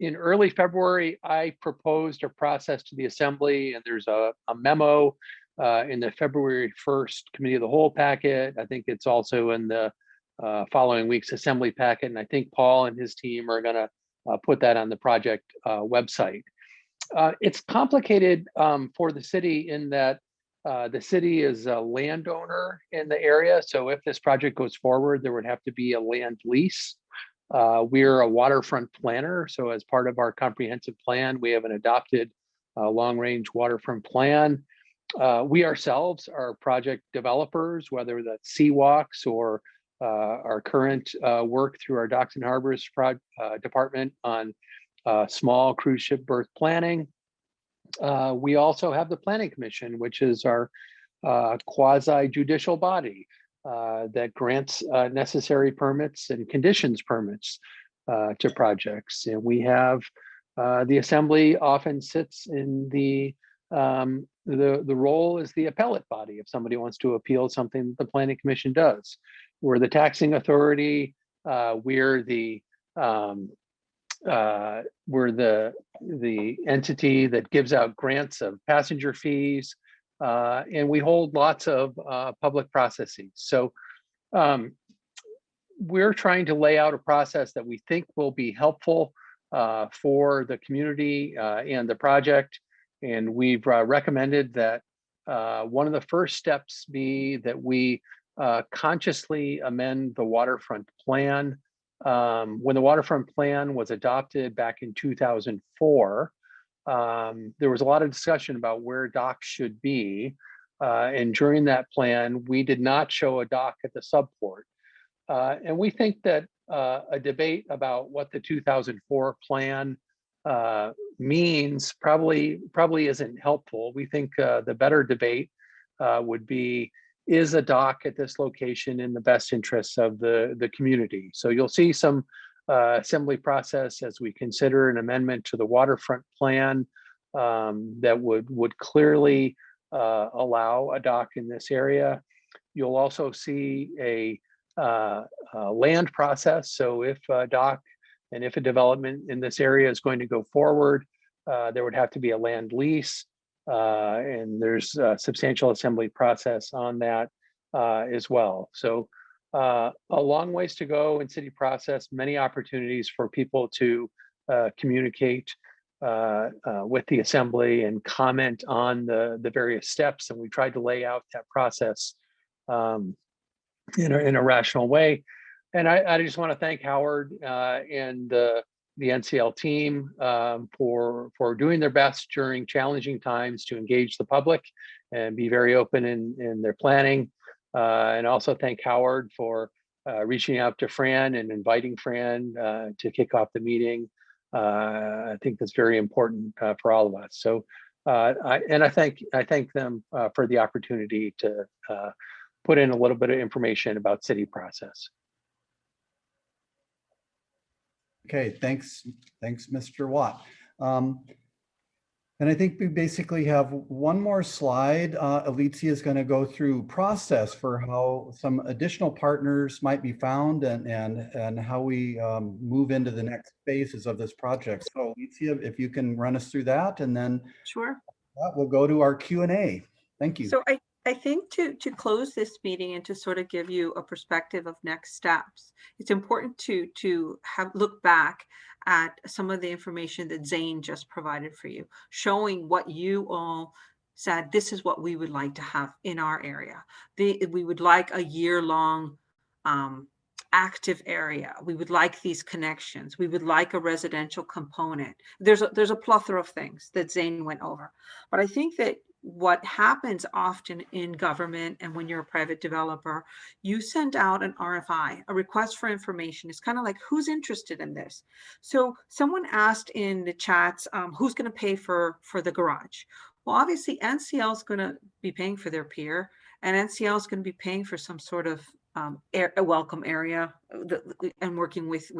In early February, I proposed a process to the assembly, and there's a memo in the February 1st committee of the whole packet. I think it's also in the following week's assembly packet, and I think Paul and his team are going to put that on the project website. It's complicated for the city in that the city is a landowner in the area. So if this project goes forward, there would have to be a land lease. We're a waterfront planner. So as part of our comprehensive plan, we have an adopted long-range waterfront plan. We ourselves are project developers, whether that's Seawalks or our current work through our Docks and Harbors department on small cruise ship berth planning. We also have the Planning Commission, which is our quasi-judicial body that grants necessary permits and conditions permits to projects. And we have the assembly often sits in the role as the appellate body if somebody wants to appeal something the Planning Commission does. We're the taxing authority. We're the entity that gives out grants of passenger fees, and we hold lots of public processes. So we're trying to lay out a process that we think will be helpful for the community and the project. And we've recommended that one of the first steps be that we consciously amend the waterfront plan. When the waterfront plan was adopted back in 2004, there was a lot of discussion about where docks should be. And during that plan, we did not show a dock at the subport. And we think that a debate about what the 2004 plan means probably isn't helpful. We think the better debate would be, is a dock at this location in the best interests of the community? So you'll see some assembly process as we consider an amendment to the waterfront plan that would clearly allow a dock in this area. You'll also see a land process. So if a dock and if a development in this area is going to go forward, there would have to be a land lease. And there's a substantial assembly process on that as well. So a long ways to go in city process, many opportunities for people to communicate with the assembly and comment on the various steps. And we tried to lay out that process in a rational way. And I just want to thank Howard and the NCL team for doing their best during challenging times to engage the public and be very open in their planning. And also thank Howard for reaching out to Fran and inviting Fran to kick off the meeting. I think that's very important for all of us. So I thank them for the opportunity to put in a little bit of information about city process. Okay, thanks, Mr. Watt. And I think we basically have one more slide. Alicia is going to go through process for how some additional partners might be found and how we move into the next phases of this project. So Alicia, if you can run us through that, and then Sure. we'll go to our Q&A. Thank you. So I think to close this meeting and to sort of give you a perspective of next steps, it's important to look back at some of the information that Zane just provided for you, showing what you all said, this is what we would like to have in our area. We would like a year-long active area. We would like these connections. We would like a residential component. There's a plethora of things that Zane went over. But I think that what happens often in government and when you're a private developer, you send out an RFI, a request for information. It's kind of like, who's interested in this? So someone asked in the chats, who's going to pay for the garage? Well, obviously NCL is going to be paying for their pier, and NCL is going to be paying for some sort of a welcome area and working with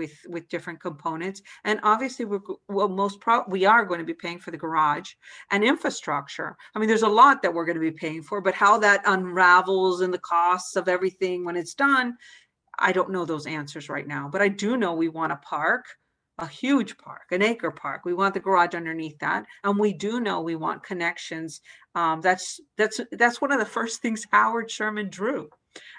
different components. And obviously we are going to be paying for the garage and infrastructure. I mean, there's a lot that we're going to be paying for, but how that unravels and the costs of everything when it's done, I don't know those answers right now. But I do know we want a park, a huge park, an acre park. We want the garage underneath that. And we do know we want connections. That's one of the first things Howard Sherman drew.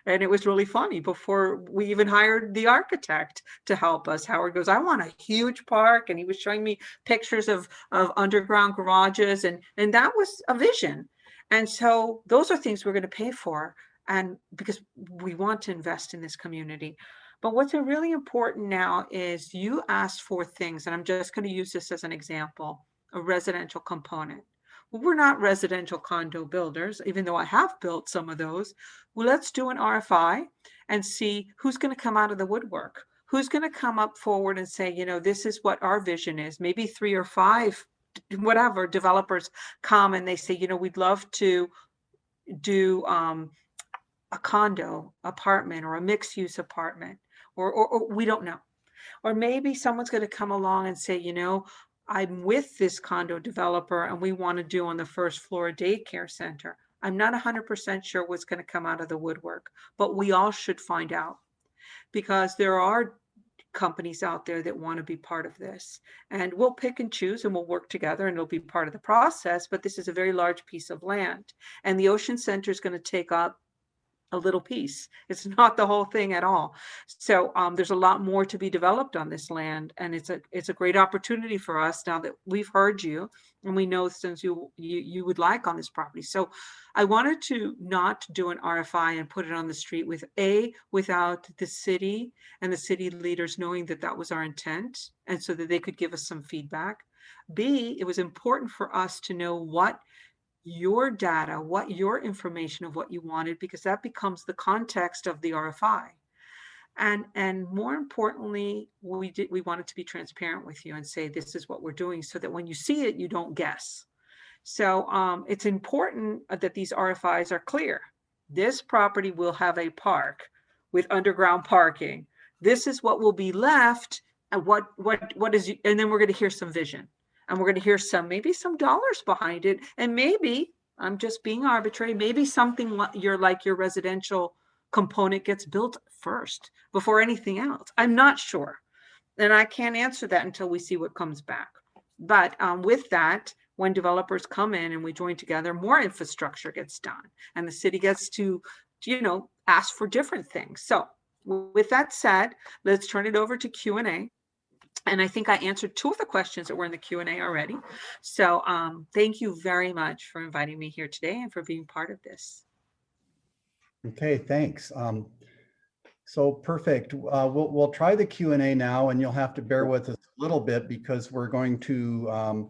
And it was really funny before we even hired the architect to help us. Howard goes, I want a huge park. And he was showing me pictures of underground garages. And that was a vision. And so those are things we're going to pay for. And because we want to invest in this community. But what's really important now is you asked for things, and I'm just going to use this as an example, a residential component. Well, we're not residential condo builders, even though I have built some of those. Well, let's do an RFI and see who's going to come out of the woodwork. Who's going to come up forward and say, you know, this is what our vision is. Maybe 3 or 5, whatever, developers come and they say, you know, we'd love to do a condo apartment or a mixed use apartment, or we don't know. Or maybe someone's going to come along and say, you know, I'm with this condo developer and we want to do on the first floor a daycare center. I'm not 100% sure what's going to come out of the woodwork, but we all should find out, because there are companies out there that want to be part of this, and we'll pick and choose and we'll work together and it'll be part of the process. But this is a very large piece of land, and the Ocean Center is going to take up a little piece. It's not the whole thing at all. So there's a lot more to be developed on this land, and it's a great opportunity for us now that we've heard you and we know things you would like on this property. So I wanted to not do an RFI and put it on the street without the city and the city leaders knowing that that was our intent, and so that they could give us some feedback. B, it was important for us to know what your data, what your information of what you wanted, because that becomes the context of the RFI. And more importantly, we wanted to be transparent with you and say, this is what we're doing, so that when you see it, you don't guess. So it's important that these RFIs are clear. This property will have a park with underground parking. This is what will be left, and what is, and then we're going to hear some vision. And we're going to hear maybe some dollars behind it. And maybe, I'm just being arbitrary, maybe something your residential component gets built first before anything else. I'm not sure. And I can't answer that until we see what comes back. But with that, when developers come in and we join together, more infrastructure gets done. And the city gets to, you know, ask for different things. So with that said, let's turn it over to Q&A. And I think I answered 2 of the questions that were in the Q&A already. So thank you very much for inviting me here today and for being part of this. Okay, thanks. So perfect. We'll try the Q&A now, and you'll have to bear with us a little bit because we're going to,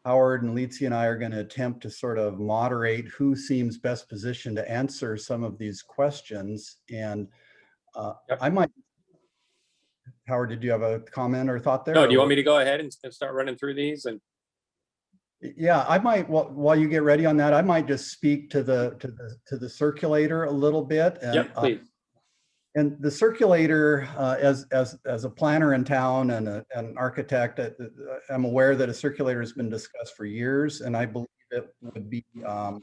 Howard and Leetsy and I are going to attempt to sort of moderate who seems best positioned to answer some of these questions. And I might, Howard, did you have a comment or thought there? No, do you want me to go ahead and start running through these? And yeah, I might, while you get ready on that, I might just speak to the circulator a little bit. And, yep, please. And the circulator, as a planner in town and an architect, I'm aware that a circulator has been discussed for years, and I believe it would be an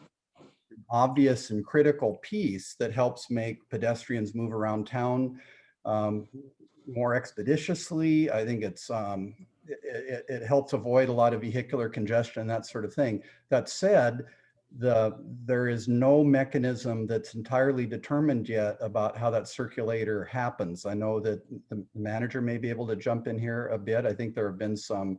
obvious and critical piece that helps make pedestrians move around town more expeditiously. I think it helps avoid a lot of vehicular congestion, that sort of thing. That said, there is no mechanism that's entirely determined yet about how that circulator happens. I know that the manager may be able to jump in here a bit. I think there have been some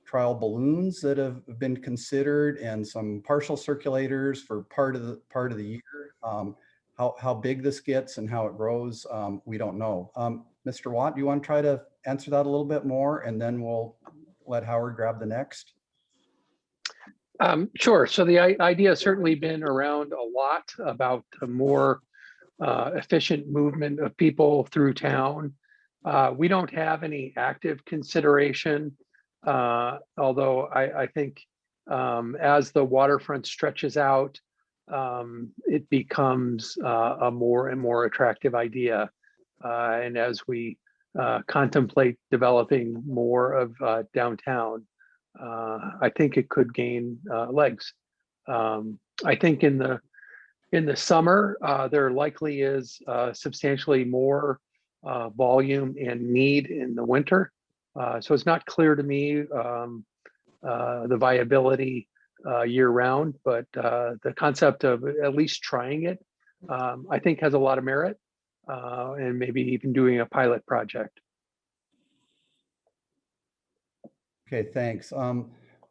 trial balloons that have been considered and some partial circulators for part of the year. How big this gets and how it grows, we don't know. Mr. Watt, do you want to try to answer that a little bit more, and then we'll let Howard grab the next? Sure. So the idea has certainly been around a lot about a more efficient movement of people through town. We don't have any active consideration, although I think as the waterfront stretches out, it becomes a more and more attractive idea. And as we contemplate developing more of downtown, I think it could gain legs. I think in the summer, there likely is substantially more volume and need in the winter. So it's not clear to me the viability year round, but the concept of at least trying it, I think has a lot of merit, and maybe even doing a pilot project. Okay, thanks.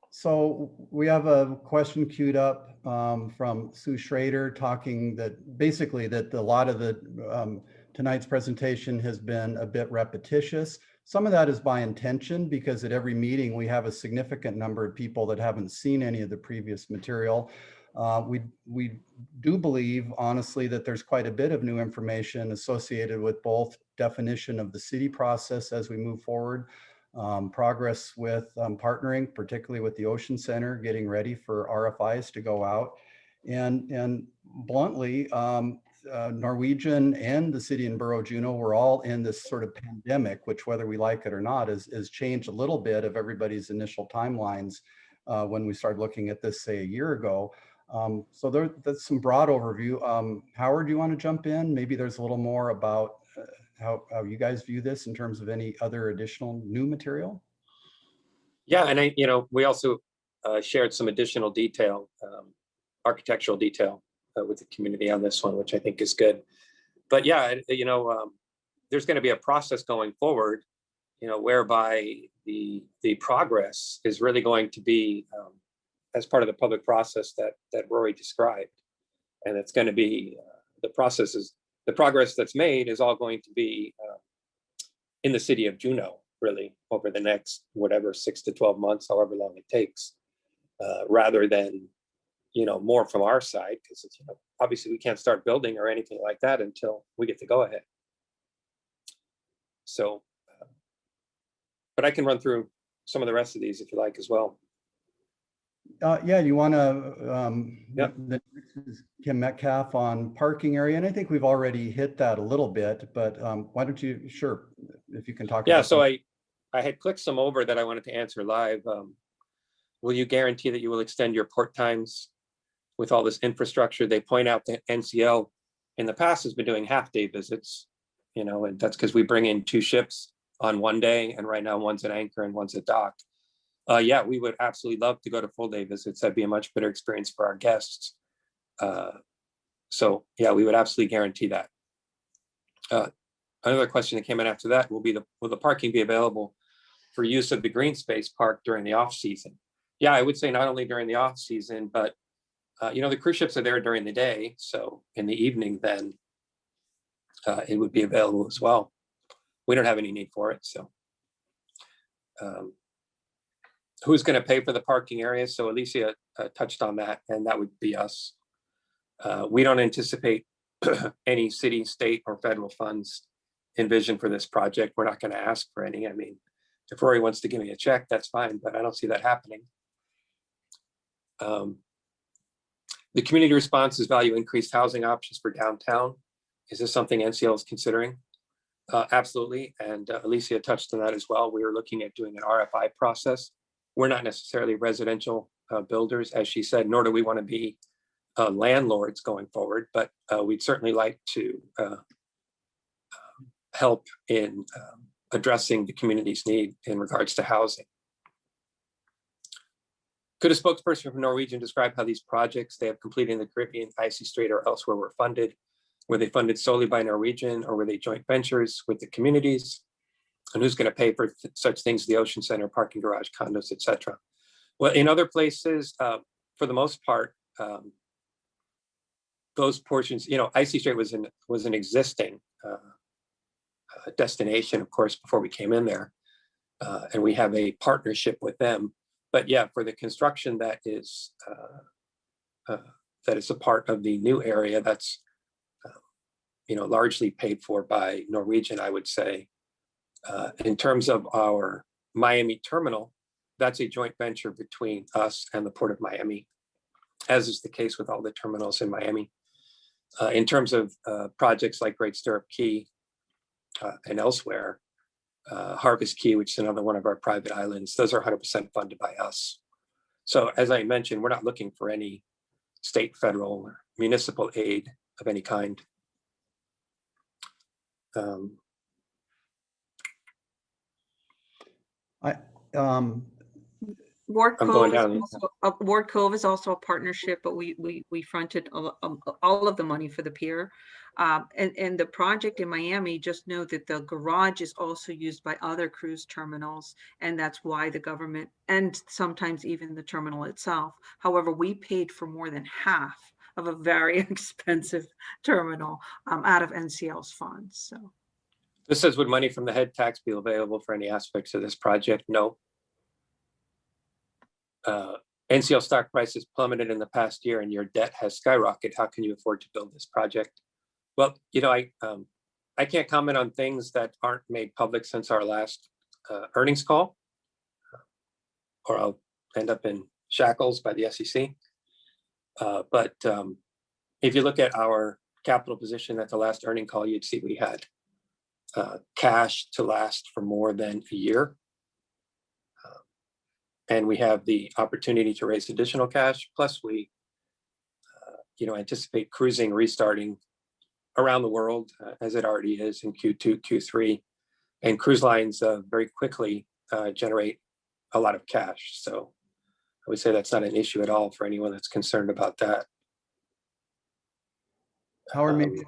So we have a question queued up from Sue Schrader talking that basically that a lot of the tonight's presentation has been a bit repetitious. Some of that is by intention because at every meeting we have a significant number of people that haven't seen any of the previous material. We do believe, honestly, that there's quite a bit of new information associated with both definition of the city process as we move forward, progress with partnering, particularly with the Ocean Center, getting ready for RFIs to go out. And bluntly, Norwegian and the city and borough Juneau were all in this sort of pandemic, which whether we like it or not, has changed a little bit of everybody's initial timelines when we started looking at this, say, a year ago. So that's some broad overview. Howard, do you want to jump in? Maybe there's a little more about how you guys view this in terms of any other additional new material? Yeah, and we also shared some additional detail, architectural detail with the community on this one, which I think is good. But yeah, there's going to be a process going forward, whereby the progress is really going to be as part of the public process that Rory described, and it's going to be the progress that's made is all going to be in the city of Juneau, really, over the next, 6 to 12 months, however long it takes, rather than, more from our side, because obviously we can't start building or anything like that until we get the go ahead. So, but I can run through some of the rest of these if you like as well. Yeah, you want to, the next is Kim Metcalf on parking area. And I think we've already hit that a little bit, but why don't you, sure, if you can talk about Yeah, so that. I had clicked some over that I wanted to answer live. Will you guarantee that you will extend your port times with all this infrastructure? They point out that NCL in the past has been doing half-day visits, and that's because we bring in 2 ships on one day, and right now one's at anchor and one's at dock. Yeah, we would absolutely love to go to full day visits. That'd be a much better experience for our guests. So yeah, we would absolutely guarantee that. another question that came in after that will be will the parking be available for use of the green space park during the off season? Yeah, I would say not only during the off season, but the cruise ships are there during the day. So in the evening, then it would be available as well. We don't have any need for it. So who's going to pay for the parking area? So Alicia touched on that, and that would be us. We don't anticipate any city, state, or federal funds envisioned for this project. We're not going to ask for any. I mean, if Rory wants to give me a check, that's fine, but I don't see that happening. The community responses value increased housing options for downtown. Is this something NCL is considering? Absolutely, and Alicia touched on that as well. We are looking at doing an RFI process. We're not necessarily residential builders, as she said, nor do we want to be landlords going forward, but we'd certainly like to help in addressing the community's need in regards to housing. Could a spokesperson from Norwegian describe how these projects they have completed in the Caribbean, Icy Strait, or elsewhere were funded? Were they funded solely by Norwegian, or were they joint ventures with the communities? And who's going to pay for such things, the Ocean Center, parking garage, condos, etc.? Well, in other places, for the most part, those portions, Icy Strait was an existing destination, of course, before we came in there, and we have a partnership with them. But yeah, for the construction that is a part of the new area, that's largely paid for by Norwegian, I would say. In terms of our Miami terminal, that's a joint venture between us and the Port of Miami, as is the case with all the terminals in Miami. In terms of projects like Great Stirrup Key and elsewhere, Harvest Key, which is another one of our private islands, those are 100% funded by us. So as I mentioned, we're not looking for any state, federal, or municipal aid of any kind. Ward I'm Cove going is down. also, Ward Cove is also a partnership, but we fronted all of the money for the pier. And the project in Miami, just know that the garage is also used by other cruise terminals, and that's why the government, and sometimes even the terminal itself. However, we paid for more than half of a very expensive terminal out of NCL's funds. So This says, would money from the head tax be available for any aspects of this project? No. NCL stock prices plummeted in the past year and your debt has skyrocketed. How can you afford to build this project? Well, I can't comment on things that aren't made public since our last earnings call, or I'll end up in shackles by the SEC. But if you look at our capital position at the last earning call, you'd see we had cash to last for more than a year. And we have the opportunity to raise additional cash. Plus we, anticipate cruising restarting around the world as it already is in Q2, Q3. And cruise lines very quickly generate a lot of cash. So I would say that's not an issue at all for anyone that's concerned about that. Howard, maybe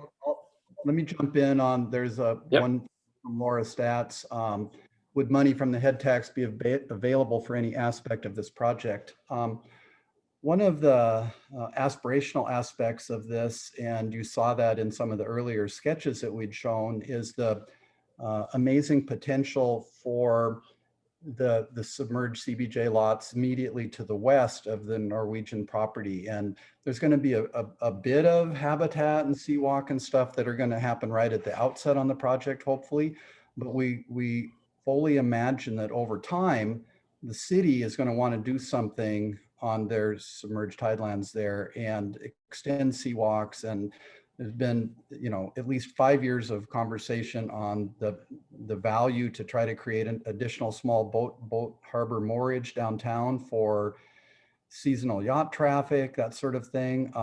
let me jump in on, there's one from Laura Stats. Would money from the head tax be available for any aspect of this project? One of the aspirational aspects of this, and you saw that in some of the earlier sketches that we'd shown, is the amazing potential for the submerged CBJ lots immediately to the west of the Norwegian property. And there's going to be a bit of habitat and seawalk and stuff that are going to happen right at the outset on the project, hopefully. But we fully imagine that over time, the city is going to want to do something on their submerged tidelands there and extend seawalks. And there's been, at least 5 years of conversation on the value to try to create an additional small boat harbor moorage downtown for seasonal yacht traffic, that sort of thing.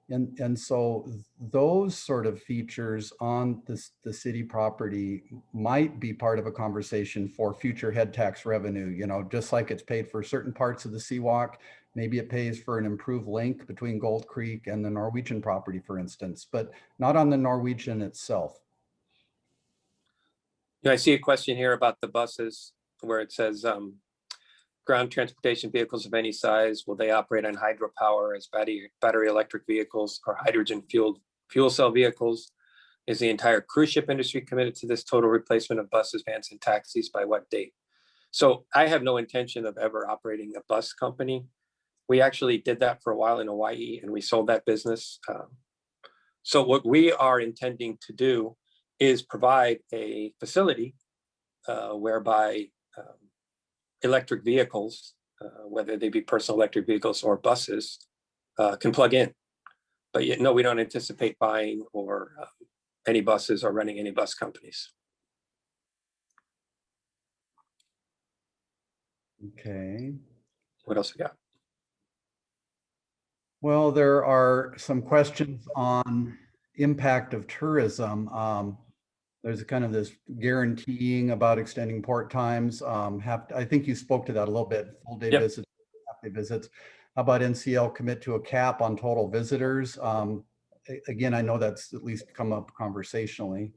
And so those sort of features on the city property might be part of a conversation for future head tax revenue, just like it's paid for certain parts of the seawalk. Maybe it pays for an improved link between Gold Creek and the Norwegian property, for instance, but not on the Norwegian itself. I see a question here about the buses where it says ground transportation vehicles of any size, will they operate on hydropower as battery electric vehicles or hydrogen fuel cell vehicles? Is the entire cruise ship industry committed to this total replacement of buses, vans, and taxis by what date? So I have no intention of ever operating a bus company. We actually did that for a while in Hawaii and we sold that business. So what we are intending to do is provide a facility whereby electric vehicles, whether they be personal electric vehicles or buses, can plug in. But yet, no, we don't anticipate buying or any buses or running any bus companies. Okay. What else we got? Well, there are some questions on impact of tourism. There's kind of this guaranteeing about extending port times. I think you spoke to that a little bit, full day visits, half day visits. How about NCL commit to a cap on total visitors? Again, I know that's at least come up conversationally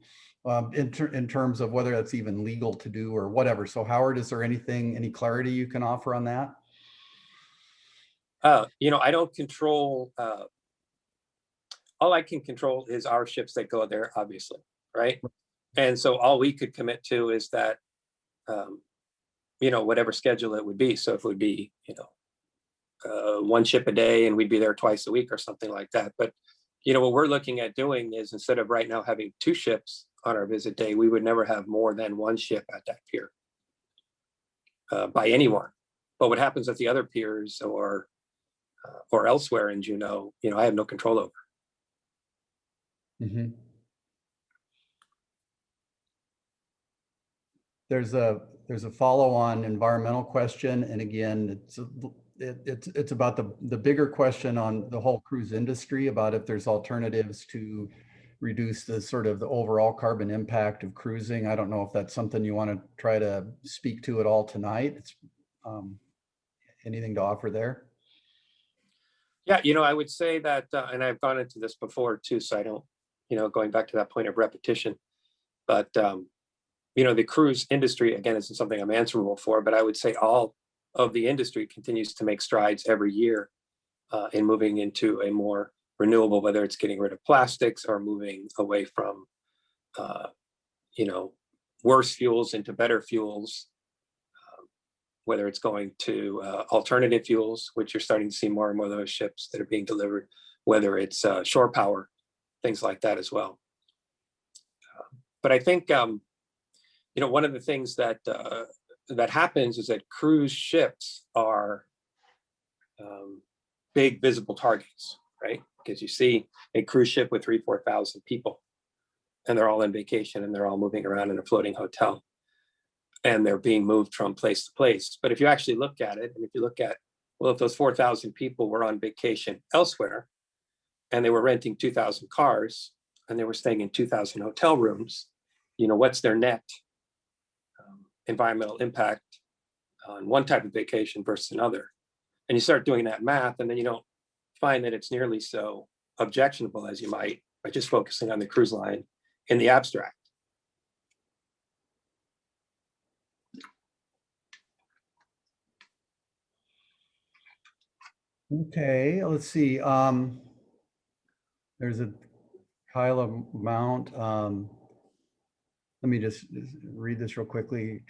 in terms of whether that's even legal to do or whatever. So Howard, is there any clarity you can offer on that? I don't control, all I can control is our ships that go there, obviously, right? And so all we could commit to is that, whatever schedule it would be. So if it would be, one ship a day and we'd be there twice a week or something like that. But, what we're looking at doing is instead of right now having 2 ships on our visit day, we would never have more than 1 ship at that pier by anyone. But what happens at the other piers or elsewhere in Juneau, I have no control over. Mm-hmm. There's a follow-on environmental question, and again, it's about the bigger question on the whole cruise industry about if there's alternatives to reduce the sort of the overall carbon impact of cruising. I don't know if that's something you want to try to speak to at all tonight. It's anything to offer there? Yeah, I would say that, and I've gone into this before too, so I don't, going back to that point of repetition, but the cruise industry, again, isn't something I'm answerable for, but I would say all of the industry continues to make strides every year in moving into a more renewable, whether it's getting rid of plastics or moving away from, worse fuels into better fuels, whether it's going to alternative fuels, which you're starting to see more and more of those ships that are being delivered, whether it's shore power, things like that as well. But I think, one of the things that happens is that cruise ships are big visible targets, right? Because you see a cruise ship with 3,000-4,000 people, and they're all on vacation and they're all moving around in a floating hotel, and they're being moved from place to place. But if you actually look at it, and if you look at, well, if those 4,000 people were on vacation elsewhere, and they were renting 2,000 cars, and they were staying in 2,000 hotel rooms, what's their net environmental impact on one type of vacation versus another? And you start doing that math, and then you don't find that it's nearly so objectionable as you might by just focusing on the cruise line in the abstract. Okay, let's see. There's a Kyla Mount. Let me just read this real quickly.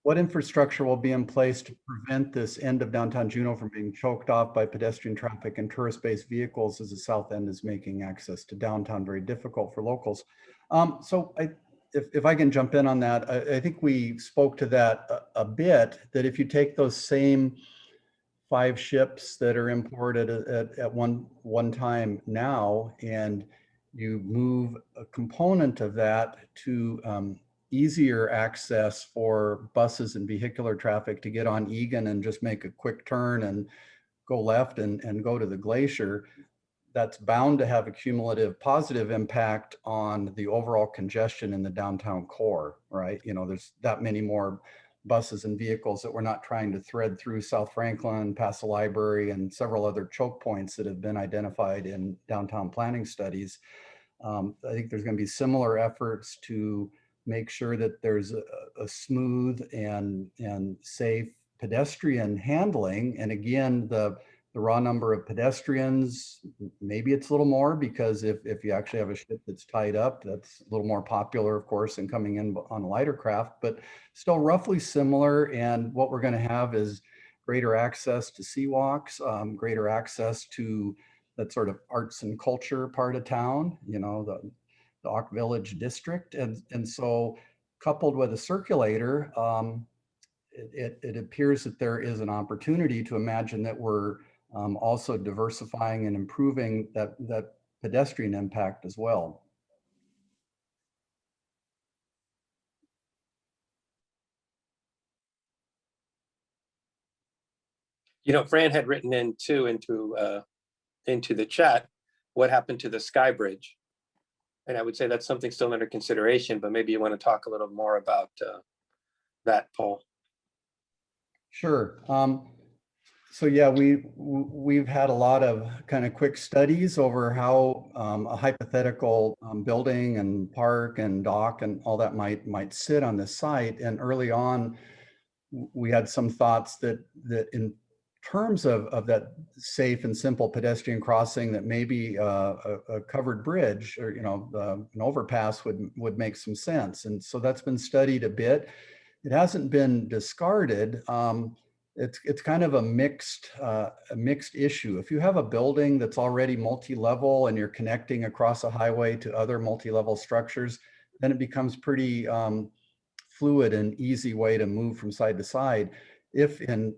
What infrastructure will be in place to prevent this end of downtown Juneau from being choked off by pedestrian traffic and tourist-based vehicles, as the south end is making access to downtown very difficult for locals? So if I can jump in on that, I think we spoke to that a bit, that if you take those same 5 ships that are imported at one time now, and you move a component of that to easier access for buses and vehicular traffic to get on Egan and just make a quick turn and go left and go to the glacier, that's bound to have a cumulative positive impact on the overall congestion in the downtown core, right? There's that many more buses and vehicles that we're not trying to thread through South Franklin, past the library, and several other choke points that have been identified in downtown planning studies. I think there's going to be similar efforts to make sure that there's a smooth and safe pedestrian handling. And again, the raw number of pedestrians, maybe it's a little more, because if you actually have a ship that's tied up, that's a little more popular, of course, than coming in on a lighter craft, but still roughly similar. And what we're going to have is greater access to sea walks, greater access to that sort of arts and culture part of town, you know, the Auk Village district. And so coupled with a circulator, it appears that there is an opportunity to imagine that we're also diversifying and improving that pedestrian impact as well. You know, Fran had written in too into the chat, what happened to the Sky Bridge? And I would say that's something still under consideration, but maybe you want to talk a little more about that, Paul. Sure. So yeah, we've had a lot of kind of quick studies over how a hypothetical building and park and dock and all that might sit on this site. And early on, we had some thoughts that in terms of that safe and simple pedestrian crossing, that maybe a covered bridge or, you know, an overpass would make some sense. And so that's been studied a bit. It hasn't been discarded. It's kind of a mixed issue. If you have a building that's already multi-level and you're connecting across a highway to other multi-level structures, then it becomes pretty fluid and easy way to move from side to side. If in,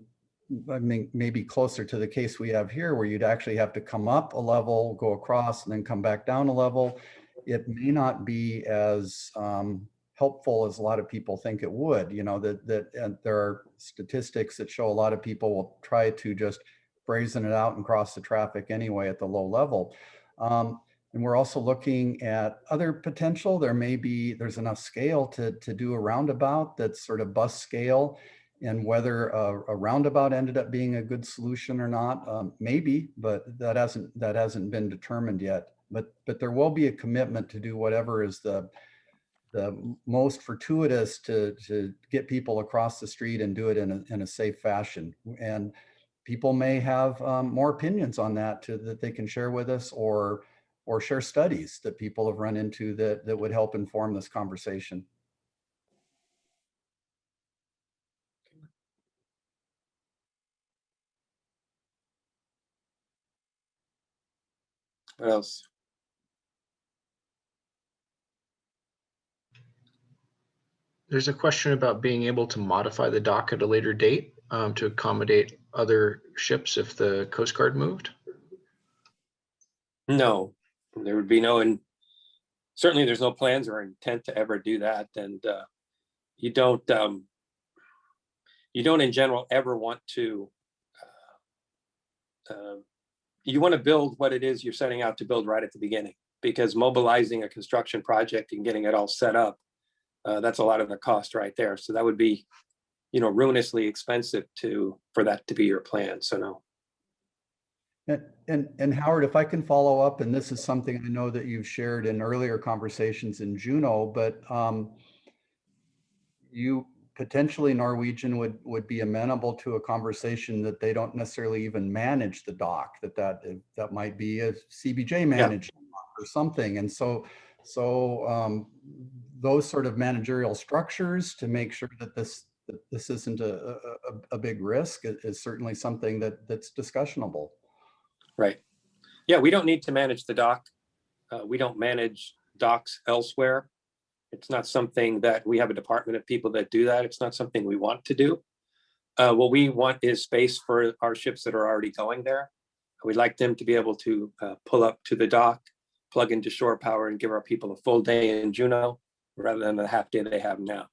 I mean, maybe closer to the case we have here, where you'd actually have to come up a level, go across, and then come back down a level, it may not be as helpful as a lot of people think it would. You know, that there are statistics that show a lot of people will try to just brazen it out and cross the traffic anyway at the low level. And we're also looking at other potential. There's enough scale to do a roundabout that's sort of bus scale, and whether a roundabout ended up being a good solution or not, maybe, but that hasn't been determined yet. But there will be a commitment to do whatever is the most fortuitous to get people across the street and do it in a safe fashion. And people may have more opinions on that that they can share with us, or share studies that people have run into that would help inform this conversation. What else? There's a question about being able to modify the dock at a later date to accommodate other ships if the Coast Guard moved. No, there would be no, and certainly there's no plans or intent to ever do that. And you don't in general ever want to, you want to build what it is you're setting out to build right at the beginning, because mobilizing a construction project and getting it all set up, that's a lot of the cost right there. So that would be, you know, ruinously expensive for that to be your plan. So no. And Howard, if I can follow up, and this is something I know that you've shared in earlier conversations in Juneau, but you potentially, Norwegian would be amenable to a conversation that they don't necessarily even manage the dock, that might be a CBJ managed dock or something. And so those sort of managerial structures to make sure that this isn't a big risk is certainly something that's discussionable. Right. Yeah, we don't need to manage the dock. We don't manage docks elsewhere. It's not something that we have a department of people that do that. It's not something we want to do. What we want is space for our ships that are already going there. We'd like them to be able to pull up to the dock, plug into shore power, and give our people a full day in Juneau rather than the half day they have now.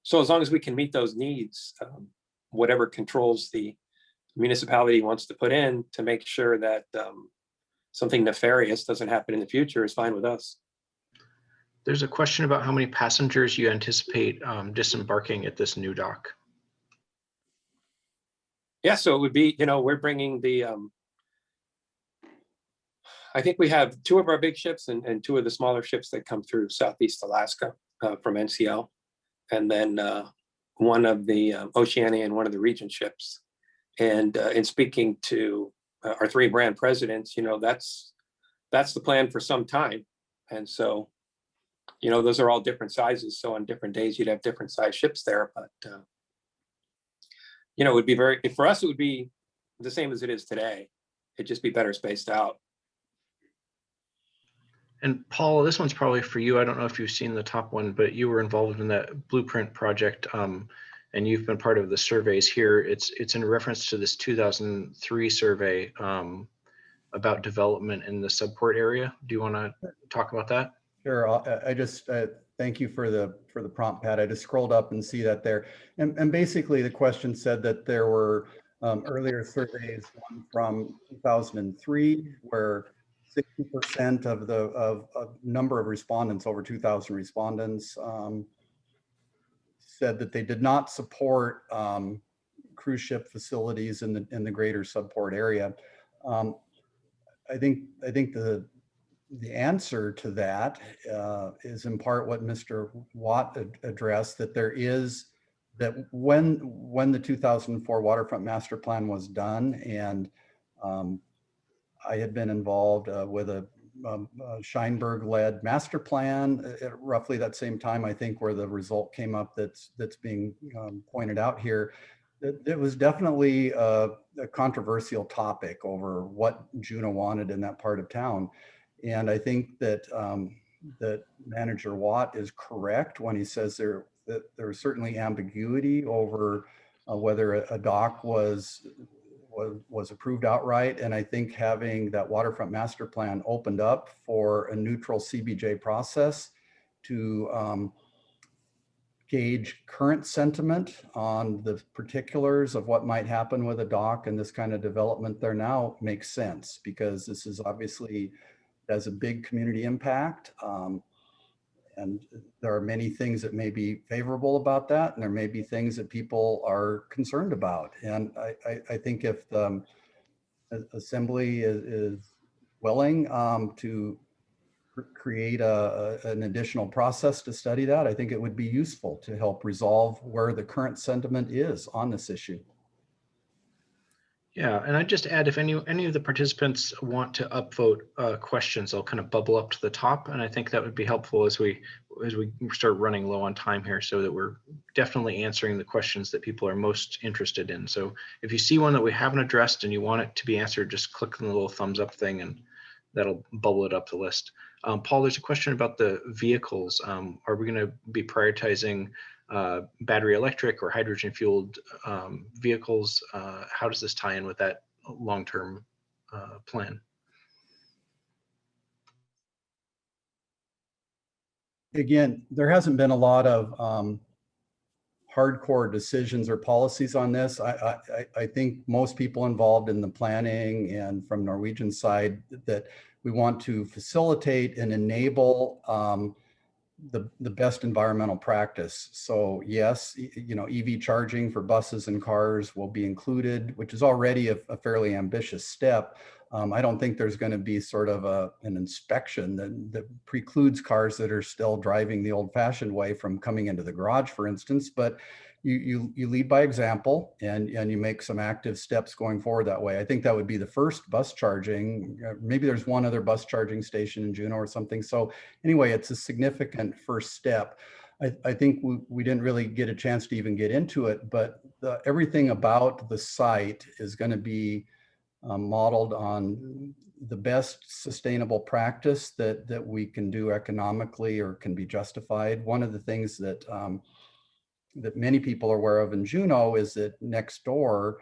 So as long as we can meet those needs, whatever controls the municipality wants to put in to make sure that something nefarious doesn't happen in the future is fine with us. There's a question about how many passengers you anticipate disembarking at this new dock. Yeah, so it would be, you know, we're bringing the, I think we have 2 of our big ships and 2 of the smaller ships that come through Southeast Alaska. from NCL, and then one of the Oceania and one of the Regent ships. And in speaking to our 3 brand presidents, that's the plan for some time. And so, those are all different sizes. So on different days, you'd have different size ships there. But, it would be for us, it would be the same as it is today. It'd just be better spaced out. And Paul, this one's probably for you. I don't know if you've seen the top one, but you were involved in that blueprint project, and you've been part of the surveys here. It's in reference to this 2003 survey about development in the subport area. Do you want to talk about that? Sure. I just thank you for the prompt, Pat. I just scrolled up and see that there, and basically the question said that there were earlier surveys, one from 2003, where 60% of the number of respondents, over 2,000 respondents, said that they did not support cruise ship facilities in the greater subport area. I think the answer to that is in part what Mr. Watt addressed, that there is, that when the 2004 waterfront master plan was done, and I had been involved with a Scheinberg-led master plan at roughly that same time, I think, where the result came up that's being pointed out here. It was definitely a controversial topic over what Juneau wanted in that part of town. And I think that that Manager Watt is correct when he says that there's certainly ambiguity over whether a dock was approved outright. And I think having that waterfront master plan opened up for a neutral CBJ process to gauge current sentiment on the particulars of what might happen with a dock and this kind of development there now makes sense, because this is obviously has a big community impact. And there are many things that may be favorable about that, and there may be things that people are concerned about. And I think if the Assembly is willing to create an additional process to study that, I think it would be useful to help resolve where the current sentiment is on this issue. Yeah, and I'd just add, if any of the participants want to upvote questions, they'll kind of bubble up to the top, and I think that would be helpful as we start running low on time here, so that we're definitely answering the questions that people are most interested in. So if you see one that we haven't addressed and you want it to be answered, just click on the little thumbs up thing, and that'll bubble it up the list. Paul, there's a question about the vehicles. Are we going to be prioritizing battery electric or hydrogen fueled vehicles? How does this tie in with that long-term plan? Again, there hasn't been a lot of hardcore decisions or policies on this. I think most people involved in the planning and from Norwegian side that we want to facilitate and enable the best environmental practice. So yes, EV charging for buses and cars will be included, which is already a fairly ambitious step. I don't think there's going to be sort of an inspection that precludes cars that are still driving the old-fashioned way from coming into the garage, for instance, but you lead by example, and you make some active steps going forward that way. I think that would be the first bus charging. Maybe there's one other bus charging station in Juneau or something. So anyway, it's a significant first step. I think we didn't really get a chance to even get into it, but everything about the site is going to be modeled on the best sustainable practice that we can do economically or can be justified. One of the things that that many people are aware of in Juneau is that next door,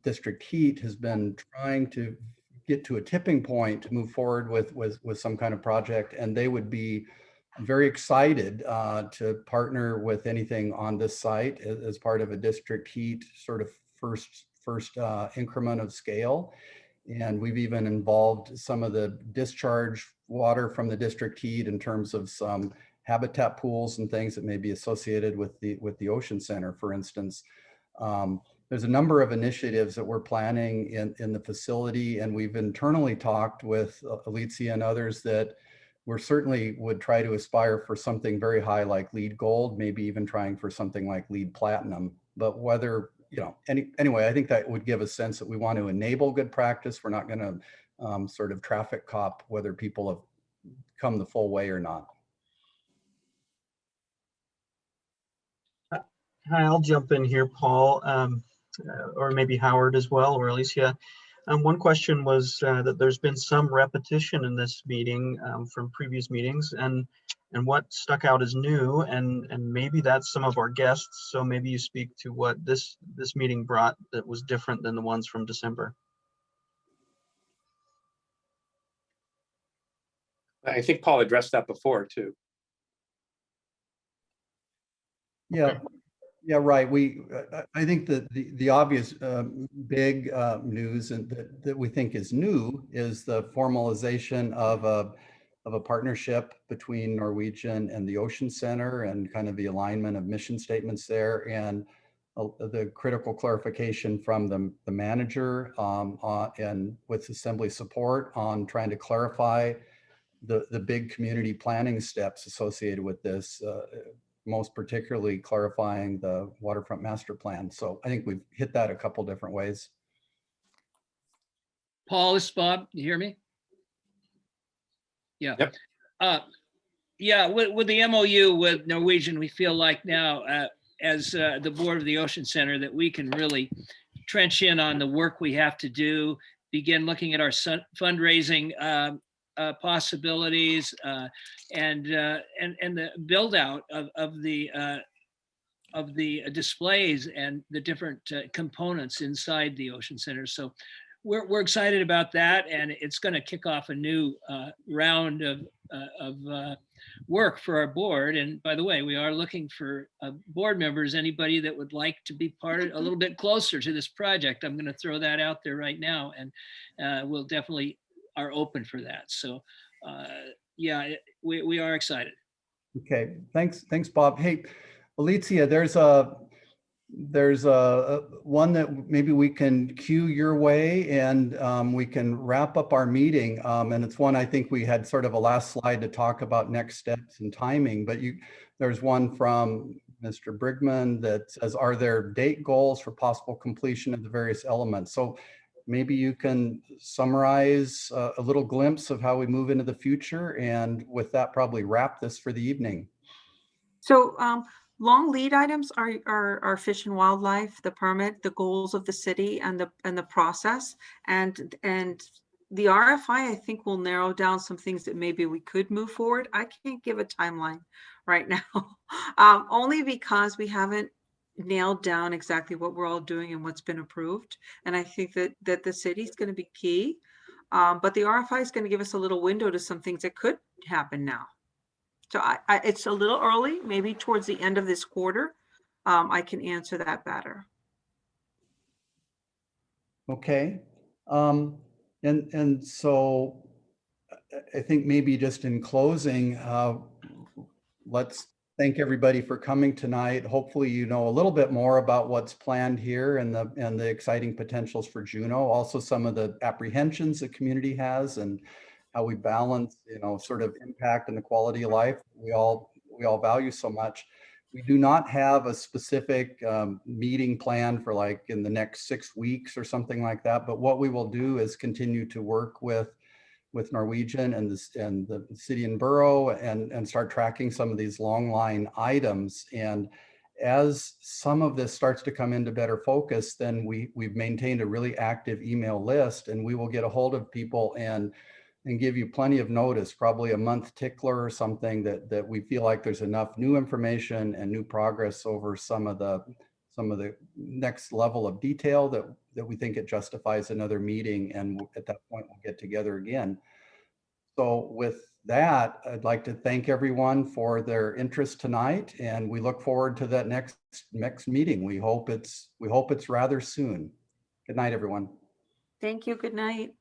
District Heat has been trying to get to a tipping point to move forward with some kind of project, and they would be very excited to partner with anything on this site as part of a District Heat sort of first increment of scale. And we've even involved some of the discharge water from the District Heat in terms of some habitat pools and things that may be associated with the Ocean Center, for instance. There's a number of initiatives that we're planning in the facility, and we've internally talked with Alicia and others that we're certainly would try to aspire for something very high like LEED Gold, maybe even trying for something like LEED Platinum. But whether, anyway, I think that would give a sense that we want to enable good practice. We're not going to sort of traffic cop whether people have come the full way or not. Hi, I'll jump in here, Paul, or maybe Howard as well, or Alicia. One question was that there's been some repetition in this meeting from previous meetings, and what stuck out as new, and maybe that's some of our guests. So maybe you speak to what this meeting brought that was different than the ones from December. I think Paul addressed that before too. Yeah. Yeah, right. I think that the obvious big news and that we think is new is the formalization of a partnership between Norwegian and the Ocean Center, and kind of the alignment of mission statements there, and the critical clarification from the manager and with Assembly support on trying to clarify the big community planning steps associated with this. Most particularly clarifying the waterfront master plan. So I think we've hit that a couple different ways. Paul, this is Bob. You hear me? Yeah. Yep. Yeah, with the MOU with Norwegian, we feel like now, as the board of the Ocean Center, that we can really trench in on the work we have to do, begin looking at our fundraising possibilities, and the build out of the displays and the different components inside the Ocean Center. So we're excited about that, and it's going to kick off a new round of work for our board. And by the way, we are looking for board members, anybody that would like to be part a little bit closer to this project. I'm going to throw that out there right now, and we'll definitely are open for that. So yeah, we are excited. Okay, thanks, Bob. Hey, Alicia, there's a one that maybe we can cue your way, and we can wrap up our meeting. And it's one I think we had sort of a last slide to talk about next steps and timing, but there's one from Mr. Brigman that says, are there date goals for possible completion of the various elements? So maybe you can summarize a little glimpse of how we move into the future, and with that, probably wrap this for the evening. So long lead items are fish and wildlife, the permit, the goals of the city, and the process, and the RFI, I think, will narrow down some things that maybe we could move forward. I can't give a timeline right now, only because we haven't nailed down exactly what we're all doing and what's been approved. And I think that the city is going to be key, but the RFI is going to give us a little window to some things that could happen now. So it's a little early, maybe towards the end of this quarter, I can answer that better. Okay. And so I think maybe just in closing, let's thank everybody for coming tonight. Hopefully, you know a little bit more about what's planned here and the exciting potentials for Juneau. Also, some of the apprehensions the community has and how we balance, sort of impact and the quality of life we all value so much. We do not have a specific meeting plan for like in the next 6 weeks or something like that. But what we will do is continue to work with Norwegian and the city and borough and start tracking some of these long line items. And as some of this starts to come into better focus, then we've maintained a really active email list, and we will get a hold of people and give you plenty of notice, probably a month tickler or something that we feel like there's enough new information and new progress over some of the next level of detail that we think it justifies another meeting. And at that point, we'll get together again. So with that, I'd like to thank everyone for their interest tonight, and we look forward to that next meeting. We hope it's rather soon. Good night, everyone. Thank you. Good night.